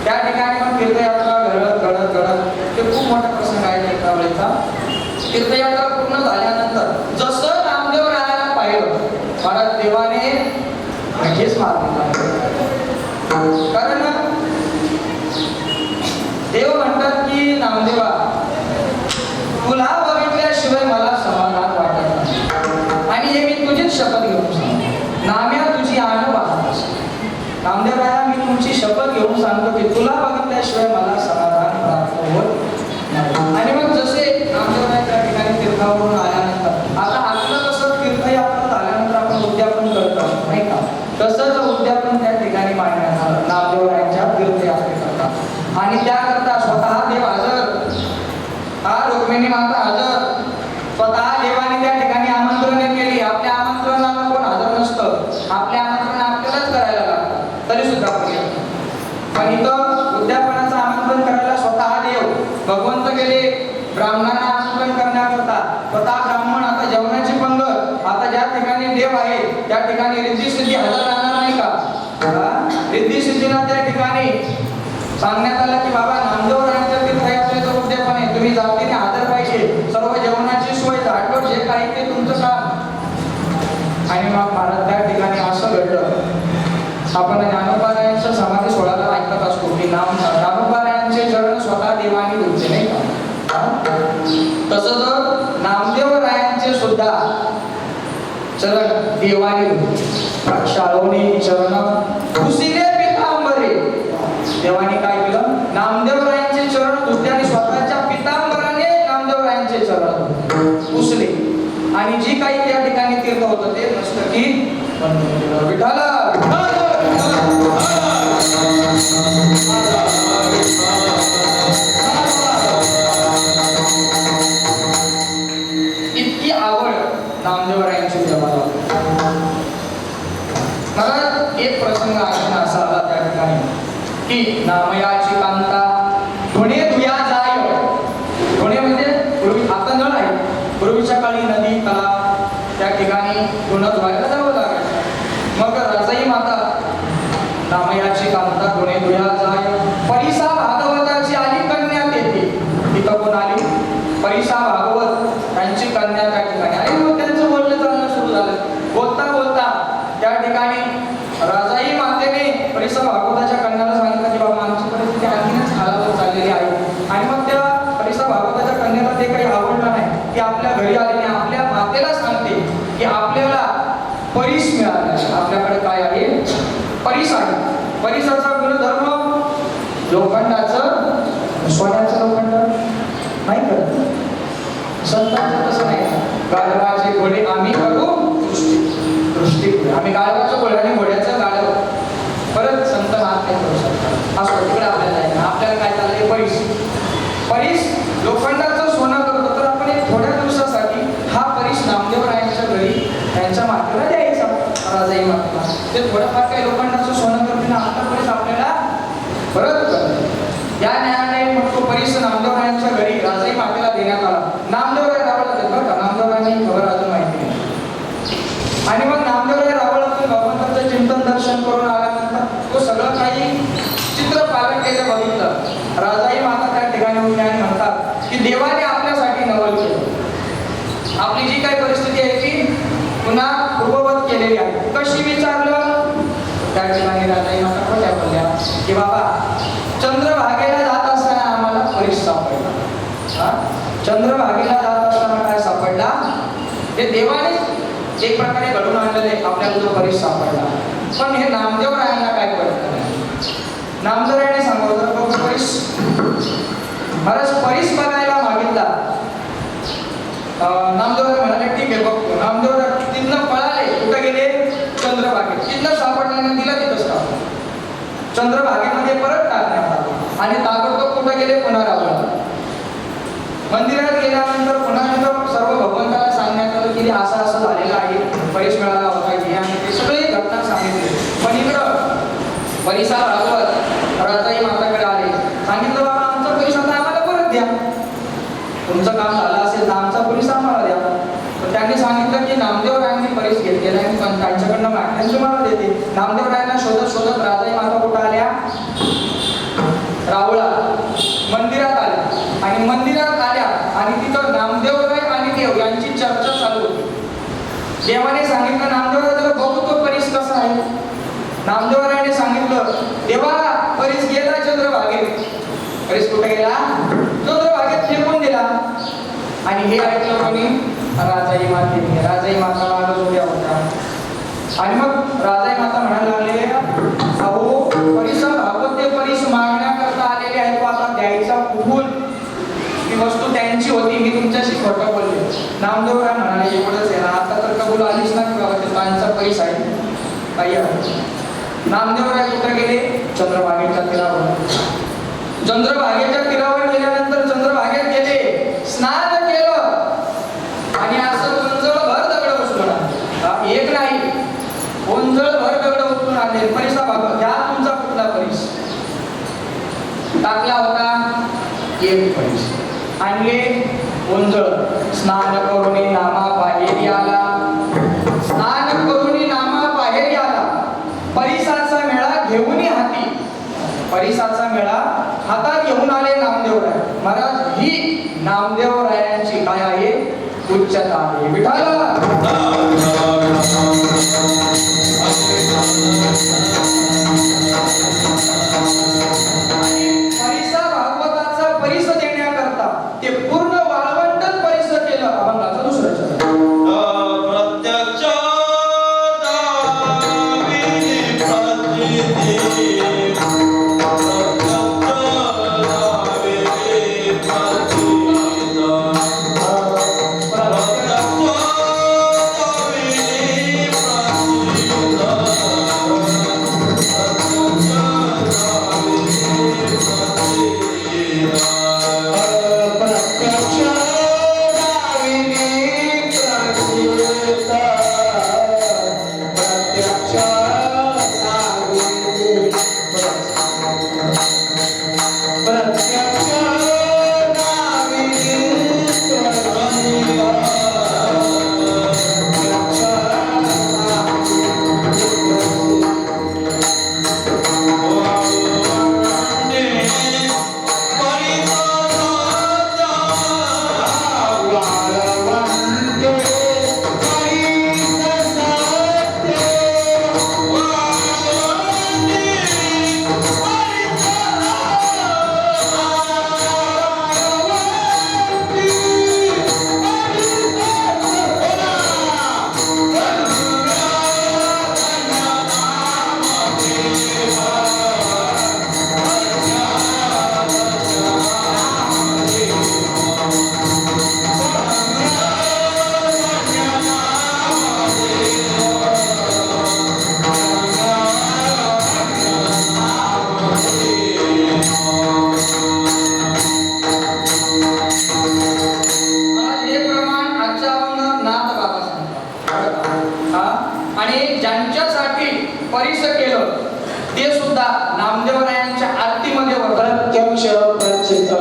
त्या ठिकाणी मग तीर्थयात्रा घडत घडत घडत ते खूप मोठा प्रसंग आहे तीर्थावळीचा. तीर्थयात्रा पूर्ण झाल्यानंतर जसं नामदेव राहायला पाहिलं महाराज देवाने म्हणजेच मारले. कारण देव म्हणतात की नामदेवा तुला बघितल्याशिवाय मला समाधान वाटत नाही आणि हे मी तुझीच शपथ घेऊन सांगतो नाम्या तुझी आण वाहत नामदेवराया मी तुमची शपथ घेऊन सांगतो की तुला बघितल्याशिवाय मला समाधान प्राप्त होत नाही. आणि मग जसे नामदेवराय त्या ठिकाणी तीर्थावरून आल्यानंतर आता आपलं कसं तीर्थयात्रा झाल्यानंतर आपण उद्यापन करतो नाही का तसंच उद्यापन त्या ठिकाणी मांडण्यात आलं नामदेवरायांच्या तीर्थयात्रेकरता. आणि त्याकरता स्वतः देव हजर रुक्मिणी माता हजर स्वतः देवाने त्या ठिकाणी आमंत्रणे केली. आपल्या आमंत्रणाला कोण हजर नसतं आपले आमंत्रण आपल्यालाच करायला लागतं तरी सुद्धा पण इथं उद्यापनाचं आमंत्रण करायला स्वतः देव भगवंत गेले ब्राह्मणांना आमंत्रण करण्याकरता. स्वतः ब्राह्मण आता जेवणाची पंगत आता ज्या ठिकाणी देव आहे त्या ठिकाणी रिद्धी सिद्धी हजर राहणार नाही का. रिद्धी सिद्धीला त्या ठिकाणी सांगण्यात आलं की बाबा नामदेवरायांच्या तीर्थयात्रेचं उद्यापन आहे तुम्ही जातीने हजर पाहिजे सर्व जेवणाची सोय झाडवर जे काही ते तुमचं काम. आणि मग महाराज त्या ठिकाणी असं घडलं आपण ज्ञानोबरायांच्या समाधी सोहळ्याला ऐकत असतो की ज्ञानोबरायांचे चरण स्वतः देवाने धुतले नाही का. तसंच नामदेवरायांचे सुद्धा चरण देवाने प्रक्षाळवणे चरण पुसिले पितांबरे देवाने काय केलं नामदेवरायांचे चरण धुतले आणि स्वतःच्या पितांबराने नामदेवरायांचे चरण पुसले. आणि जी काही त्या ठिकाणी तीर्थ होतं ते मस्तकी विठाला इतकी आवड नामदेवरायांची देवाला. मला एक प्रसंग असा आला त्या ठिकाणी की नामयाची कांता धुणे धुया जाय. धुणे म्हणजे पूर्वी आता नळ आहे पूर्वीच्या काळी नदी तलाव त्या ठिकाणी धुणं धुवायला जावं लागायचं. मग रजाई माता नामयाची कांता धुणे धुया जाय परिसा भागवताची आली कन्या तेथे. तिथं कोण आली परिसा भागवत त्यांची कन्या त्या ठिकाणी आणि मग त्यांचं बोलणं चालणं सुरू झालं. बोलता बोलता त्या ठिकाणी राजाई मातेने परिसा भागवताच्या कन्याला सांगितलं की बाबा आमची परिस्थिती आणखीनच खालावत चाललेली आहे. आणि मग त्या परिसा भागवताच्या कन्याला ते काही आवडलं नाही की आपल्या घरी आलेली आपल्या मातेला सांगते की आपल्याला परीस मिळाला आपल्याकडे काय आहे परीस आहे. परीसाचा गुणधर्म लोखंडाचं सोन्याचं लोखंड नाही करत. संतांचं तसं नाही गाढवाचे घोडे आम्ही करू दृष्टी आम्ही गाढवाचं घोडे आणि घोड्याचं गाढव परत संत हात नाही करू शकतात. असं तिकडे आपल्याला आहे आपल्याला काय चाललंय परीस लोखंडाचं सोनं करतो. तर आपण एक थोड्या दिवसासाठी हा परीस नामदेवरायांच्या घरी त्यांच्या मातेला द्यायचा राजाई आपली जी काही परिस्थिती आहे ती पुन्हा पूर्ववत केलेली आहे. कशी विचारलं त्या ठिकाणी राजाई माता खोट्या बोलल्या की बाबा चंद्रभागेला जात असताना आम्हाला परीस सापडला. चंद्रभागेला जात असताना काय सापडला ते देवाने एक प्रकारे घडून आणलेले आपल्याला जो परीस सापडला. पण हे नामदेव रायांना काय कळत नाही. नामदेव रायाने सांगितलं बघ परीस महाराज परीस बघायला मागितला. नामदेव म्हणाले ठीक आहे बघतो. नामदेव तिथनं पळाले कुठे गेले चंद्रभागेत. तिथनं सापडल्याने दिला तिथंच टाकलं. चंद्रभागेमध्ये परत टाकण्यात आलं आणि ताबडतोब कुठे गेले पुन्हा रावला. मंदिरात गेल्यानंतर पुन्हा तिथं सर्व भगवंताला सांगण्यात आलं की असं असं झालेलं आहे. परीस मिळाला होता की आणि ते सगळी घटना सांगितली. पण इकडं परीसा भागवत राजाई माताकडे आले. सांगितलं बाबा आमचा परीस आता आम्हाला परत द्या. तुमचं काम झालं असेल तर आमचा परीस आम्हाला द्या. तर त्यांनी सांगितलं की नामदेव रायांनी परीस घेतलेला आहे पण त्यांच्याकडनं मागण्या तुम्हाला देते. नामदेव रायांना शोधत शोधत राजाई माता कुठं आल्या रावळा मंदिरात आल्या आणि मंदिरात आल्या आणि तिथं नामदेव राय आणि देव यांची चर्चा चालू होती. देवाने सांगितलं नामदेव राय तुला बघू तो परीस कसा आहे. नामदेव रायाने सांगितलं देवा परीस गेला चंद्रभागेत. परीस कुठे गेला चंद्रभागेत फेकून दिला. आणि हे ऐकलं कोणी राजाई मातेने. राजाई माता मागं उभ्या होत्या आणि मग राजाई माता म्हणायला लागले अहो परीस भागवत ते परीस मागण्याकरता आलेले आहेत. आता द्यायचा कुठून. ती वस्तू त्यांची होती. मी तुमच्याशी खोटं बोलले. नामदेव राय म्हणाले एवढंच आहे ना आता तर कबूल आलीच ना की बाबा ते त्यांचा परीस आहे काही आहे. नामदेव राय कुठे गेले चंद्रभागेच्या तीरावर. चंद्रभागेच्या तीरावर गेल्यानंतर चंद्रभागेत गेले स्नान केलं आणि असं उंजळभर दगड उचलून आणले. एक नाही उंजळभर दगड उचलून आणले. परीसा भाग घ्या तुमचा कुठला परीस. टाकला होता एक परीस आणले उंजळ. स्नान करुणी नामा बाहेर आला. स्नान करुणी नामा बाहेर आला. परीसाचा मेळा घेऊन हाती. परीसाचा मेळा हातात घेऊन आले नामदेव राय महाराज. ही नामदेव रायांची काय आहे उच्चता आहे. विठाला परीसा भागवताचा परीस देण्याकरता ते पूर्ण वाळवंटच परीस केलं. अभंगाचा दुसरा चरण प्रत्यक्ष दाविनी प्रचिती परीस केलं ते सुद्धा नामदेवरायांच्या आरतीमध्ये प्रत्यक्ष प्रचित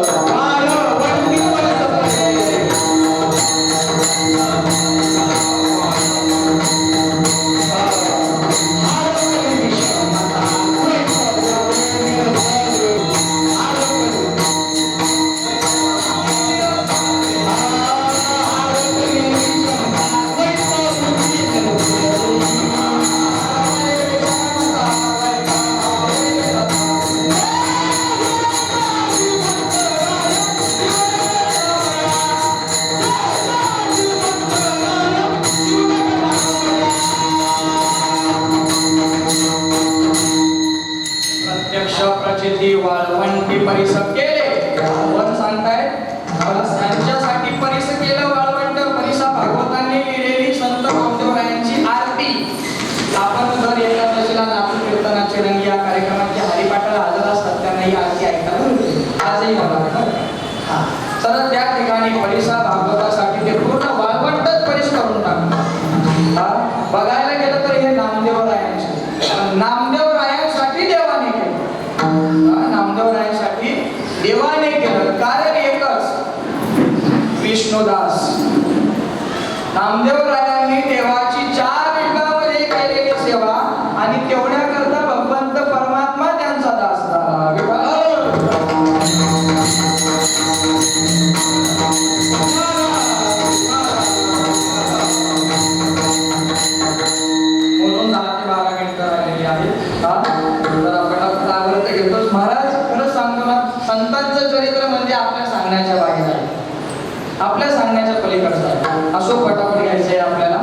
नामदेवरायांनी देवाची 4 युगामध्ये केलेली सेवा आणि तेवढ्याकरता भगवंत परमात्मा त्यांचा दास झाला. म्हणून 10 ते 12 मिनिटं राहिलेली आहेत. तर आपण आवडत घेतोच. महाराज खरंच सांगतो ना, संतांचं चरित्र म्हणजे आपल्या सांगण्याच्या बाहेर आहे, आपल्या सांगण्याच्या पलीकडचं आहे. असो पटापट घ्यायचं आहे आपल्याला.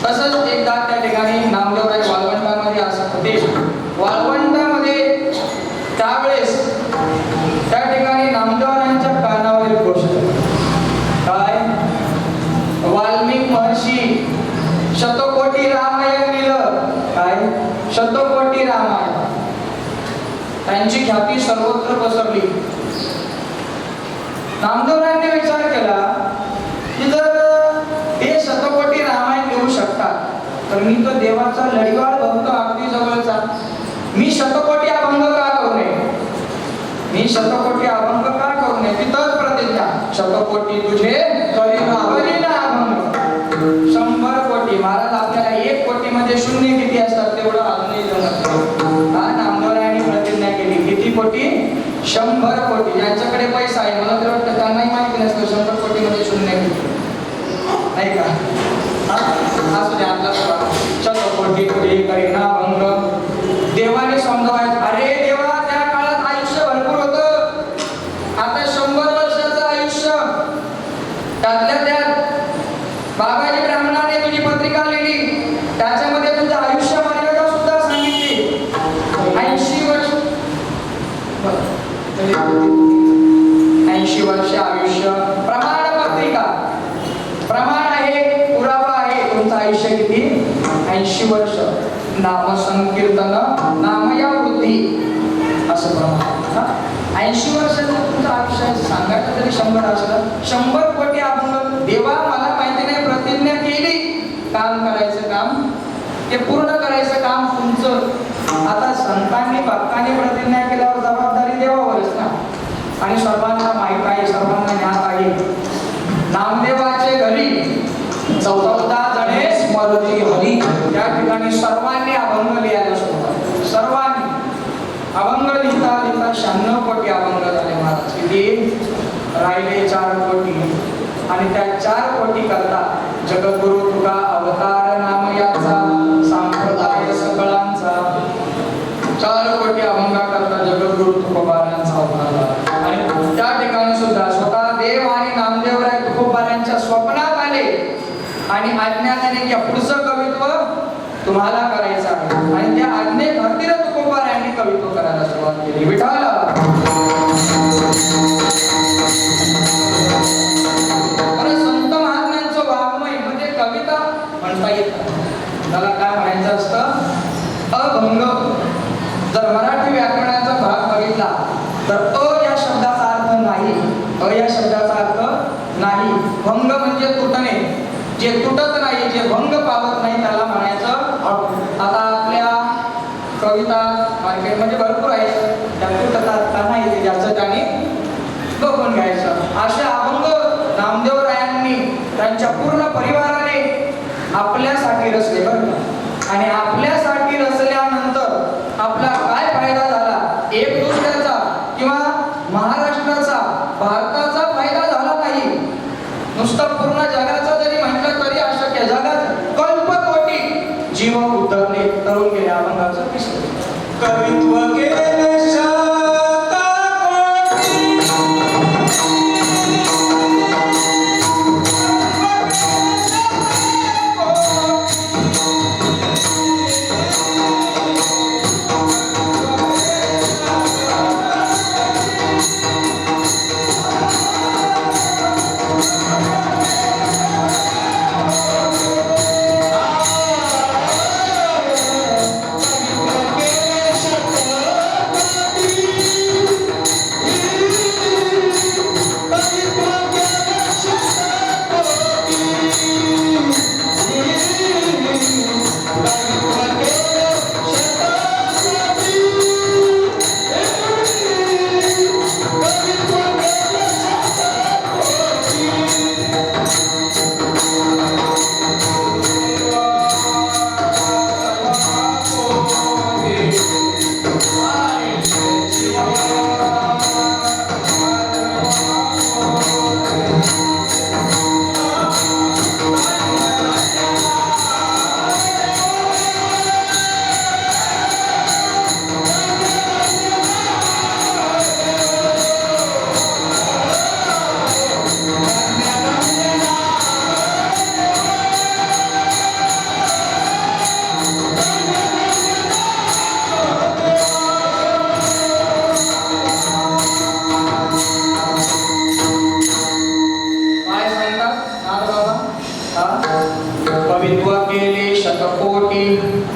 तसंच एकदा त्या ठिकाणी नामदेवराय वाळवंटामध्ये असत होते. वाळवंटामध्ये त्यावेळेस त्या ठिकाणी नामदेवरायांच्या कानावर एक गोष्ट काय, वाल्मिक महर्षी शतकोटी रामायण लिहिलं. काय, शतकोटी रामायण. त्यांची ख्याती सर्वत्र पसरली. नामदेवरायांनी विचार केला की जर हे शतकोटी रामायण लिहू शकतात तर मी तो देवाचा लढीवाळ भक्त अगदी जवळचा, मी शतकोटी अभंग का करू नये, मी शतकोटी अभंग का करू नये. तिथंच प्रतिज्ञा, शतकोटी तुझे करीना अभंग. 100 कोटी. महाराज आपल्याला 1 कोटीमध्ये शून्य किती असतात तेवढं अजूनही जमत नाही. नामदेवरायांनी प्रतिज्ञा केली. किती कोटी? 100 कोटी. ज्यांच्याकडे पैसा आहे, मला तर वाटतं त्यांनाही माहिती नसतं 100 कोटीमध्ये शून्य किती, नाही का? असू द्या आपला शतकोटी तुझे करीना अभंग. देवाने समजावायचं, अरे देवा त्या काळात आयुष्य भरपूर होतं, आता 100 वर्षाचं आयुष्य. त्यातल्या त्यात बाबाजी ब्राह्मणाने तुझी पत्रिका लिहिली, त्याच्यामध्ये तुझं आयुष्य मर्यादा सुद्धा सांगितली. 80 वर्ष, 80 वर्ष आयुष्य. प्रमाण पत्रिका, प्रमाण आहे, पुरावा आहे. तुमचं आयुष्य किती? 80 वर्ष. नाम संकीर्तन नामया वृद्धी असं प्रमाण. 80 वर्षाचं तुमचं आयुष्य सांगायचं तरी 100 असलं. 100 कोटी अभंग. देवा मला माहिती नाही, प्रतिज्ञा केली, काम करायचं काम ते पूर्ण करायचं काम तुमचं. आता संतांनी भक्तांनी प्रतिज्ञा केल्यावर जबाबदारी देवावरच ना. आणि सर्वांना माहित आहे, सर्वांना ज्ञान आहे. नामदेवाचे घरी 14 जणे स्मरती हरी. त्या ठिकाणी सर्वांनी अभंग लिहायला सुरुवात. सर्वांनी अभंग लिहिता लिहिता 96 कोटी अभंग झाले महाराज. किती राहिले? 4 कोटी. आणि त्या 4 कोटी करता जगद्गुरु तुका अवतार नाम याचा संप्रदाय सकळांचा. 4 कोटी अभंगा करता जगद्गुरु तुकोबारायांचा अवतार झाला. आणि त्या ठिकाणी सुद्धा स्वतः देव आणि नामदेवराय तुकोबारायांच्या स्वप्नात आले आणि आज्ञा दिली की पुढचं कवित्व तुम्हाला करायचं आहे. आणि त्या आज्ञे खातीर तुकोबारायांनी कवित्व करायला सुरुवात केली. विठ्ठल संत महात्म्यांचं वाङ्मय म्हणजे कविता म्हणता येत नाही. त्याला काय म्हणायचं असतं? अभंग. जर मराठी व्याकरणाचा भाग बघितला तर अ या शब्दाचा अर्थ नाही, अ या शब्दाचा अर्थ नाही. भंग म्हणजे तुटणे, जे तुटत नाही, जे भंग पावत नाही त्याला म्हणायचं. आता आपल्या कविता मार्केटमध्ये भरपूर आहेत, त्या तुटतात का नाही ते ज्याचं त्याने बघून घ्यायचं. असे अभंग नामदेवरायांनी त्यांच्या पूर्ण परिवाराने आपल्यासाठी रचले बरं का. आणि आपल्यासाठी रचल्यानंतर आपला काय फायदा झाला? एक दुसऱ्याचा किंवा महाराष्ट्राचा, भारताचा फायदा झाला नाही, नुसतं पूर्ण जगाचा जरी म्हटलं तरी अशक्य. जगात कल्पकोटी जीव उतरले, तरुण गेले. अभंगाचं कवित्व केलं शतकोटी.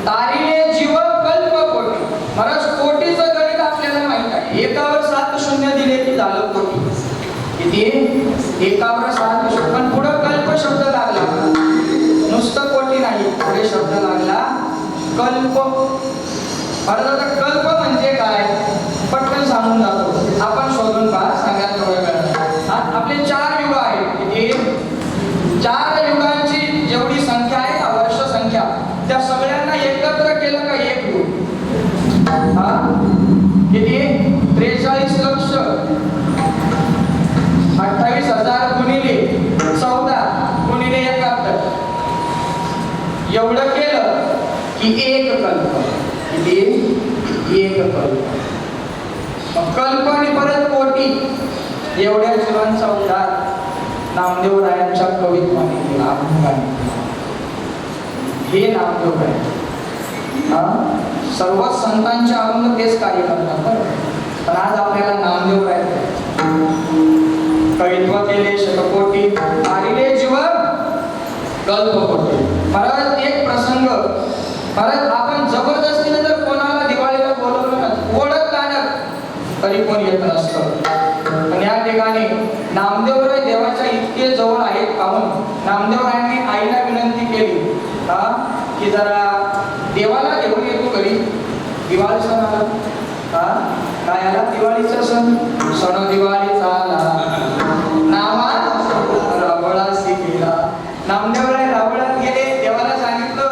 तारिले जीव कल्प कोटी. महाराज कोटीचं गणित आपल्याला माहित आहे. एकावर 7 शून्य दिले की झालं कोटी. किती? एकावर 7 शून्य. पण पुढे कल्प शब्द लागला. नुसतं कोटी नाही, पुढे शब्द लागला कल्प. महाराज आता कल्प म्हणजे काय पटकन सांगून जातो. आपण शोधून पहा, सांगायला थोडा वेळ. आपले 4 युग आहेत. किती? 4 युगांची जेवढी संख्या आहे ना, वर्ष संख्या, त्या सगळ्यांना एकत्र केलं का एक युग. किती? 43 लक्ष 28,000 गुणिले 14 गुणिले 71. एवढं केलं की एक कल्प. किती? एक कल्प. कल्प आणि परत कोटी. एवढ्या जीवांचा उद्धार नामदेवरायांच्या कवित्वाने केला, अभंगाने केला. हे नामदेव आहे. सर्व संतांचे अभंग तेच कार्य करतात. पण आज आपल्याला नामदेव आहे. कवित्व केले शतकोटी, आलेले जीवन कल्पकोटी. महाराज एक प्रसंग, महाराज आपण जबरदस्तीने जर कोणाला दिवाळीला बोलवलं ना, ओळख लागत तरी कोण येत नसतं. पण या ठिकाणी नामदेवराय देवाच्या इतके जवळ आहेत पाहून नामदेवरायांनी आईला विनंती केली की जरा देवाला घेऊन येतो घरी. दिवाळी सण आला. काय आला? दिवाळीचा सण. सण दिवाळीचा आला, नामा रावळासी गेला. नामदेवराय रावळात गेले. देवाला सांगितलं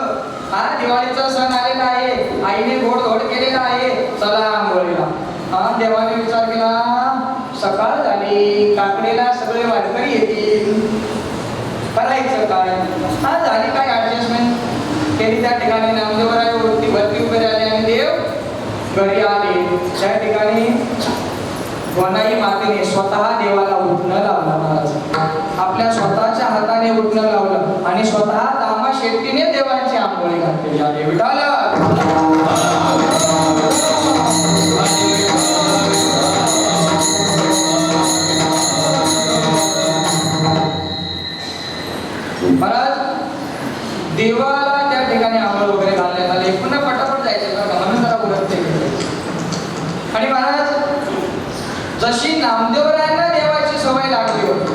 दिवाळीचा सण आलेला आहे, आईने गोडधोड केलेला आहे, चला आंघोळीला. देवाने विचार केला, सकाळ झाली, काकडीला सगळे वारकरी येतील, करायचं काय? झाली काय ऍडजस्टमेंट केली. त्या ठिकाणी नामदेवराय वरती भरती उभे राहिले आणि देव घरी आले. त्या ठिकाणी वनाई मातेने स्वतः देवाला उठणं लावलं. महाराज आपल्या स्वतःच्या हाताने उठणं लावलं आणि स्वतः दामा शेट्टीने देवाची आंघोळी घातलेली आहे. विठाल महाराज देवाला त्या ठिकाणी आंघोळ वगैरे घालण्यात आले. पुन्हा पटापट जायचं म्हणून जरा उलट ते. आणि महाराज जशी नामदेवरायांना देवाची सवय लागली होती,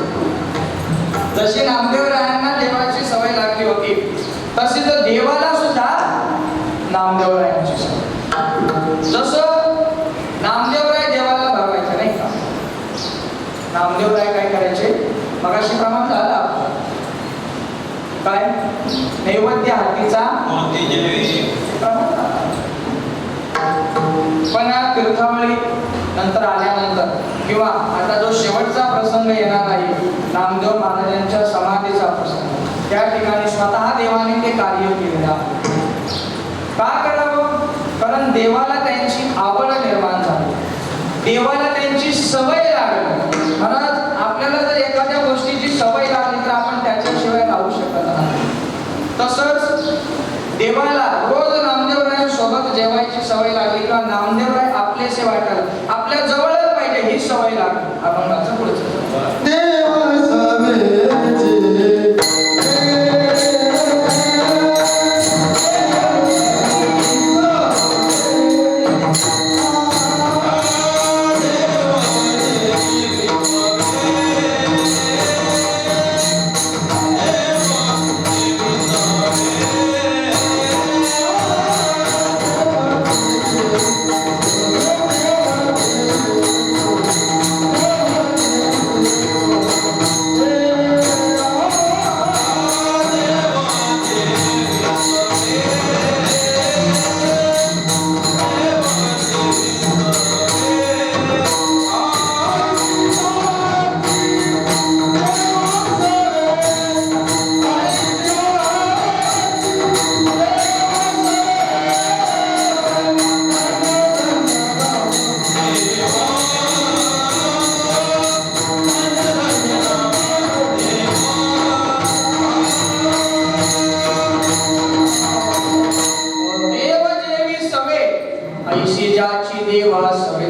जशी नामदेवरायांना देवाची सवय लागली होती, तशी तर देवाला सुद्धा नामदेवरायांची सवय. जसं नामदेवराय देवाला भरवायचे नाही का, नामदेवराय काय करायचे, मगाशी प्रमाण झाला काय, नैवेद्य हातीचा पण तीर्थावळी नंतर आल्यानंतर किंवा आता जो शेवटचा प्रसंग येणार आहे नामदेव महाराजांच्या समाधीचा प्रसंग, त्या ठिकाणी स्वतः देवाने ते कार्य केलेलं आहे. का करावं? कारण देवाला त्यांची आवड निर्माण झाली, देवाला त्यांची सवय लागली. महाराज आपल्याला जर एखाद्या गोष्टीची सवय लागली तर आपण त्याच्याशिवाय राहू शकत नाही. तसंच देवाला रोज नामदेवरायांसोबत जेवायची सवय लागली किंवा नामदेवराय आपलेसे वाटत आपल्या जवळच पाहिजे ही सवय लागली. अभंगाचं पुढचं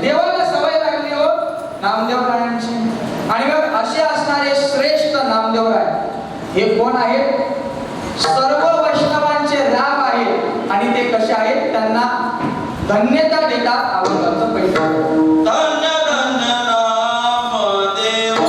देवाला सवय लागली हो नामदेवरायांची. आणि मग असे असणारे श्रेष्ठ नामदेवराय हे कोण आहेत? सर्व वैष्णवांचे राम आहेत आणि ते ते कसे आहेत त्यांना धन्यता देता अभंगाचं पहिलं. धन्य धन्य नामदेव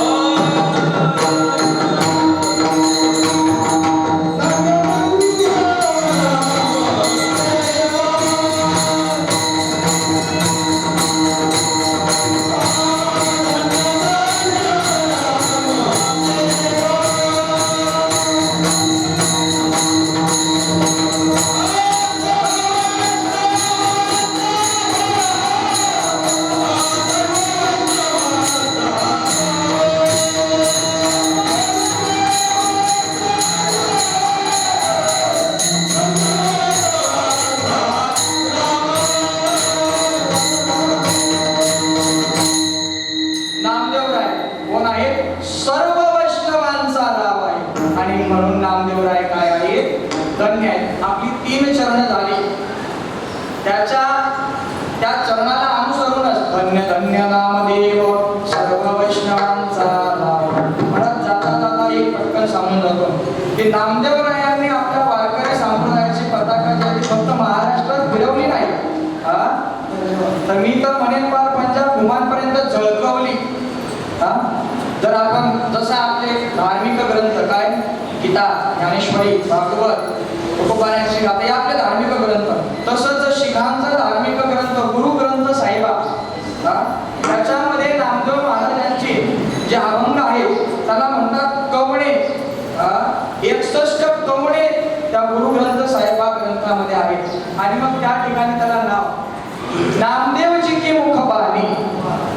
नामदेवराय कोण आहेत? सर्व वैष्णवांचा राव आहे आणि म्हणून नामदेवराय काय आहे? धन्य आहेत. आपली 3 चरण झाली, त्या चरणाला अनुसरूनच धन्य धन्य नामदेव सर्व वैष्णवांचा राव म्हणत जाता जाता एक पटकन सांगून जातो की नामदेवरायांनी आपल्या वारकरी संप्रदायाची पताका जी फक्त महाराष्ट्रात फिरवली नाही, तर मी तर म्हणेन पार पंजाब घुमानपर्यंत झळकवली. जर आपण जसं आपले धार्मिक ग्रंथ काय गीता, ज्ञानेश्वरी, भागवत, तुकोबारायांची गाथा हे आपले धार्मिक ग्रंथ, तसंच शिखांचा धार्मिक ग्रंथ गुरु ग्रंथ साहिबा, त्याच्यामध्ये नामदेव महाराजांचे जे अभंग आहेत त्याला म्हणतात कवणे. 61 कवणे त्या गुरु ग्रंथ साहिबा ग्रंथामध्ये आहेत आणि मग त्या ठिकाणी त्याला नाव नामदेवजी की मुखबाणी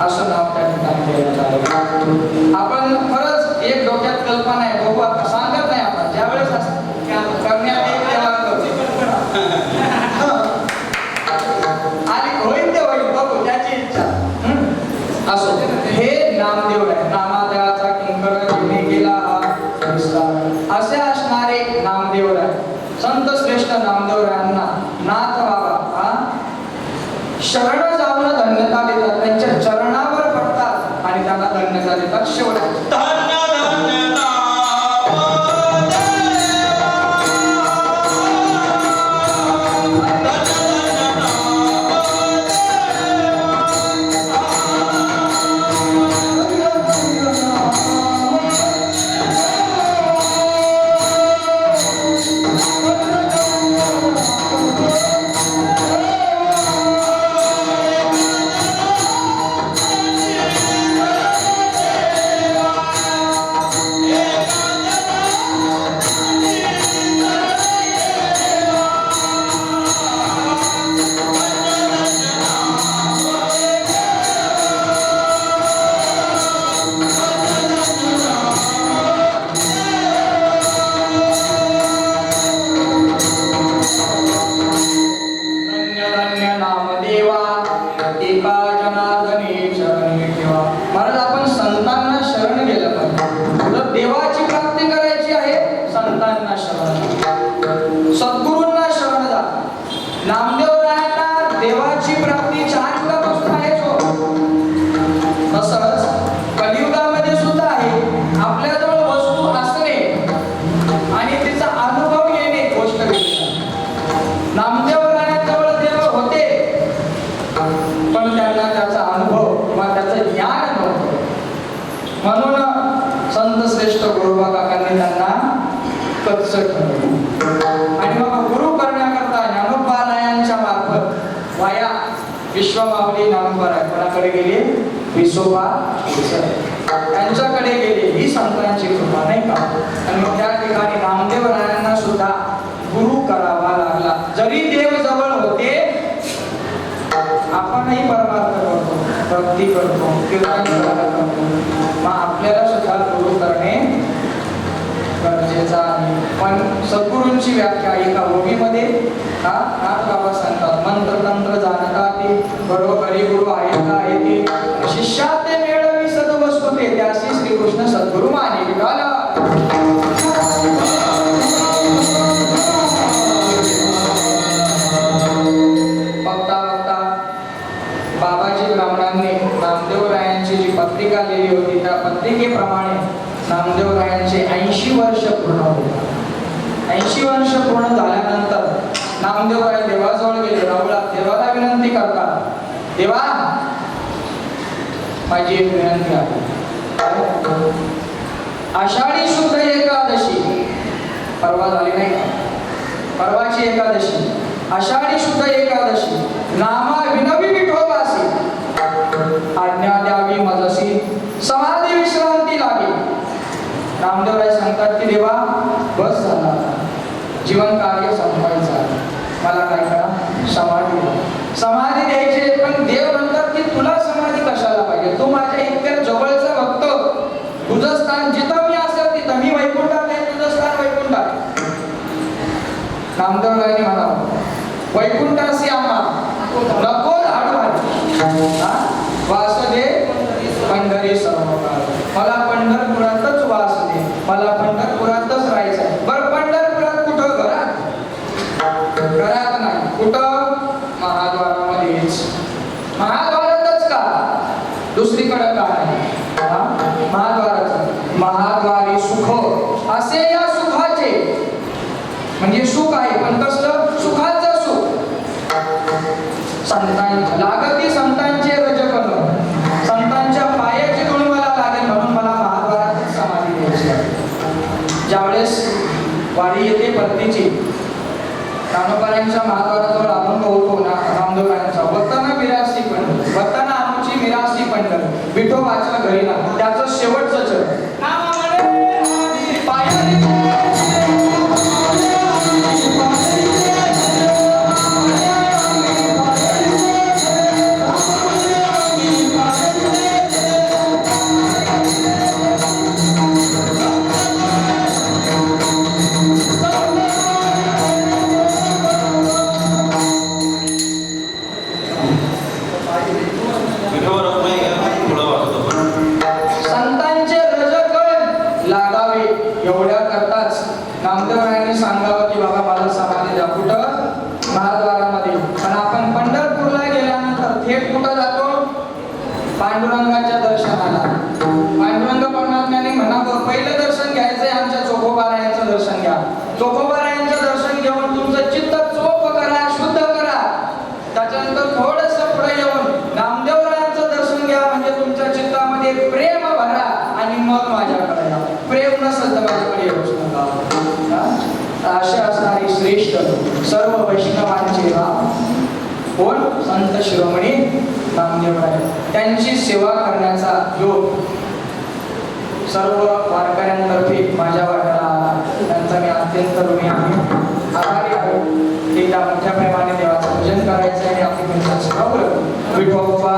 असं नाव त्या ठिकाणी दिलेलं आहे. आपण खरंच एक डोक्यात कल्पना आहे, बघू आता सांगत नाही आपण ज्यावेळेस करण्यात येईल तेव्हा आणि होईल ते होईल, बघू त्याची इच्छा असो. हे नामदेव आहे. नामादेवाचा किंकर जिने केला हा असे असणारे नामदेवराय संत श्रेष्ठ नामदेवरायांना नाथ बाबा शरण जाऊन धन्यता देतात, त्यांच्या चरणावर पडतात आणि त्यांना धन्यता देतात. शेवट धन्य धन्य नामदेवरायांना देवाची प्राप्ती 4 युगापासून आहेच हो. तसंच कलियुगामध्ये सुद्धा आहे. आपल्याजवळ वस्तू असणे आणि तिचा अनुभव येणे गोष्ट वेगळी. नामदेवरायांजवळ देव होते पण त्यांना त्याचा अनुभव किंवा त्याचं ज्ञान नव्हतं. म्हणून संत श्रेष्ठ गुरुबा काकांनी त्यांना कच्च ठरवलं आणि मग गुरु करण्याकरता ज्ञानोबारायांच्या मार्फत वाया विश्वमाऊली नामोबाराय कोणाकडे गेले? विसोबा त्यांच्याकडे गेले. ही संतांची कृपा नाही का? आणि मग त्या ठिकाणी नामदेवरायांना सुद्धा गुरु करावा लागला. जरी देव जवळ होते आपणही परमार्थ करतो, भक्ती करतो, कीर्तन करतो, मग आपल्याला सुद्धा गुरु करणे गरजेचं आहे. पण सद्गुरूंची व्याख्या एका ओवीमध्ये नाथ बाबा सांगतात, मंत्र तंत्र जाणता ते बरोबरी गुरु आहेत का येते शिष्यात ते मिळवी सद्वस्तु ते त्यासी श्रीकृष्ण सद्गुरु माने विठाला. बघता बघता बाबाजी ब्राह्मणांनी नामदेवरायांची जी पत्रिका लिहिली होती त्या पत्रिकेप्रमाणे नामदेवरायांचे 80 वर्ष पूर्ण होतात. 80 वर्ष पूर्ण झाल्यानंतर नामदेवराय देवाजवळ गेले. राहुला देवाला विनंती करतात, देवा माझी एक विनंती आहे. आषाढी शुद्ध एकादशी परवा झाली नाही का? परवाची एकादशी आषाढी शुद्ध एकादशी नामा विनवी विठोबासी आज्ञा द्यावी मजसी समाधी विश्रांती लागे. नामदेवराय सांगतात की देवा बस झाला, जीवन कार्य संपवायचं, मला काय करा समाधी द्या. समाधी द्यायची, पण देव म्हणतात की तुला समाधी कशाला पाहिजे, तू माझ्या इतक्या जवळचा भक्त, तुझं स्थान जिथं मी असेल तिथं मी वैकुंठात आहे, तुझं स्थान वैकुंठात. नामदेवरायांनी म्हणावं वैकुंठासी आम्हा नको वासुदे पंढरी सर्वकाळ, मला पंढरपुरातच वास दे, मला पंढरपुरातच राहायचं आहे. बरं पंढरपुरात कुठं? घरात नाही, कुठं? महाद्वारामध्येच. महाद्वारातच का? दुसरीकडे का नाही? महाद्वारात. महाद्वारी सुख असे या सुखाचे, म्हणजे सुख आहे पण कसलं? सुखाचं सुख. संतांच्या लागती संतांचे रजकन, संतांच्या पायाची धूळ मला लागेल, म्हणून मला महाद्वारात समाधी द्यायची आहे. ज्यावेळेस वारी येते परतीची, ज्ञानोबांच्या महाद्वाराजवळ आपण पोहोचतो ना, नामदेवरायांचा वतना मिरासी पंढर, वतना आमची मिरासी पंढर, विठोबाच्या घरी ना, त्याचं शेवटचं चरण नामदेवरायांनी सांगावं की बाबा मला समाधी द्या. कुठं? महाद्वारामध्ये. पण आपण पंढरपूरला गेल्यानंतर थेट कुठं जातो? पांडुरंगाच्या दर्शनाला. पांडुरंग परमात्म्याने म्हणावं पहिलं दर्शन घ्यायचंय आमच्या चोखोबारायांचं दर्शन घ्या. चोखोबारायांचं दर्शन घेऊन तुमचं चित्त चोख करा, शुद्ध करा. त्याच्यानंतर थोडंसं पुढे येऊन नामदेवरायांचं दर्शन घ्या, म्हणजे तुमच्या चित्तामध्ये प्रेम भरा आणि मग माझ्याकडे या. प्रेम नसेल तर माझ्याकडे येऊच नका. अशा असणारी श्रेष्ठ सर्व वैष्णवांचे कोण? संत शिरोमणी नामदेवराय. त्यांची सेवा करण्याचा योग सर्व वारकऱ्यांतर्फे माझ्या वाट्याला आला. त्यांचा मी अत्यंत ऋणी आहे, आभारी आहे. एकदा मोठ्या प्रेमाने देवाचं पूजन करायचं आणि आपली विठोबा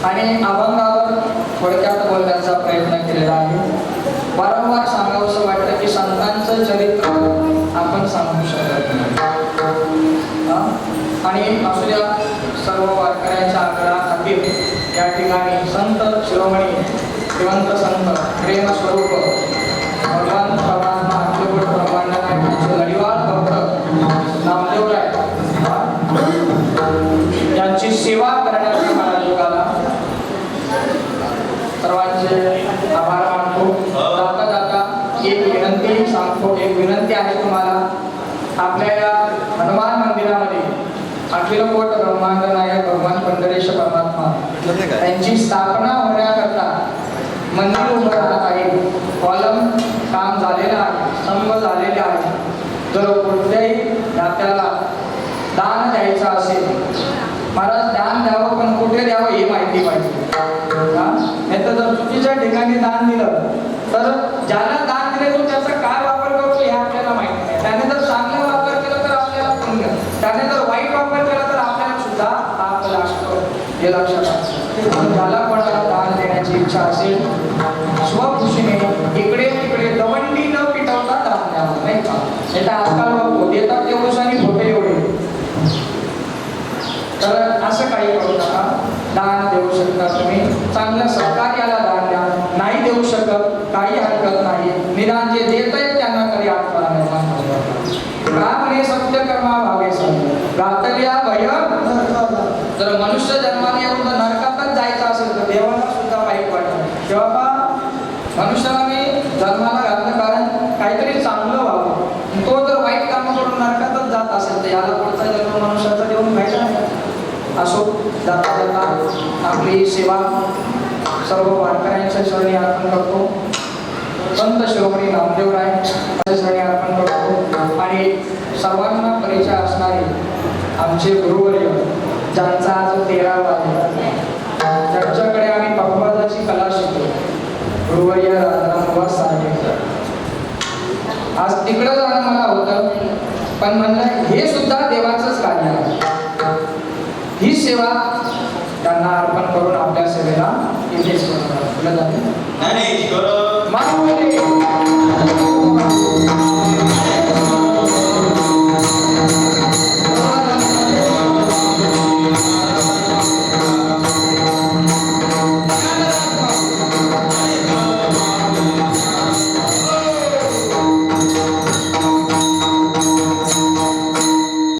आणि अभंगावर थोडक्यात बोलण्याचा प्रयत्न केलेला आहे. वारंवार सांगावंसं वाटतं की संतांचं चरित्र आपण सांगू शकत नाही. हा? आणि असू द्या सर्व वारकऱ्यांच्या आग्रहाखातीर या ठिकाणी संत शिरोमणी श्रीमंत संत प्रेम स्वरूप भगवान परमात्मा अखिलकोट ब्रह्मांडाचे लढीवार भक्त नामदेवराय यांची सेवा करण्याचा मला योग आला. सर्वांचे आभार मानतो. जाता जाता एक विनंती सांगतो, एक विनंती आहे तुम्हाला. आपल्या या हनुमान मंदिरामध्ये अखिलकोट ब्रह्मांड नायक भगवान पंढरेश परमात्मा यांची स्थापना होण्याकरता मंदिर उभं राहत आहे. कॉलम काम झालेलं आहे, स्तंभ झालेले आहे. जर कोणत्याही नात्याला दान द्यायचं असेल, महाराज दान द्यावं पण कुठे द्यावं हे माहिती पाहिजे. नाही तर जर चुकीच्या ठिकाणी दान दिलं तर ज्याला दान दिले तो त्याचा काय वापर करतो हे आपल्याला माहिती नाही. त्याने जर चांगला वापर केला तर आपल्याला पुण्य, त्याने जर वाईट वापर केला तर आपल्याला सुद्धा पाप लागतो हे लक्षात असतं. ज्याला कोणाला दान देण्याची इच्छा असेल स्वखुशीने इकडे तिकडे दवंडी न पिटवता दान द्यावं, नाही का? नाही तर आजकाल बघतो देतात तेवढंच आणि खोटे एवढे. तर असं काही करू नका. दान देऊ शकता तुम्ही, चांगल्या सहकार्याला दान द्या. नाही देऊ शकत काही हरकत नाही. निदान जे देत आहेत त्यांना तरी आठवणा निर्माण होईल. का म्हणे सत्य कर्मा भावे संत गातल्या भय. जर मनुष्य जन्माला येऊन जर नरकातच जायचं असेल तर देवाला सुद्धा वाईट वाटतं. तेव्हा मनुष्याला मी जन्माला घातलं कारण काहीतरी चांगलं व्हावं. तो जर वाईट काम करून नरकातच जात असेल तर याला पुढचा जन्म मनुष्याचा देऊन फायदा नाही. असो, जाता जाता आपली सेवा सर्व वारकऱ्यांच्या चरणी अर्पण करतो. संत शिरोमणी नामदेवराय चरणी अर्पण करतो. आणि सर्वांना परिचय असणारे आमचे गुरुवर्य ज्यांचा आज 13वा आहे, ज्यांच्याकडे आम्ही पखवाजाची कला शिकलो, गुरुवर्य राजाराम साहेब. आज तिकडं जाणं मला होतं पण म्हणलं हे सुद्धा देवाचंच कार्य आहे. ही सेवा त्यांना अर्पण करून आपल्या सेवेला इथेच करणार. ज्ञानेश्वर माऊली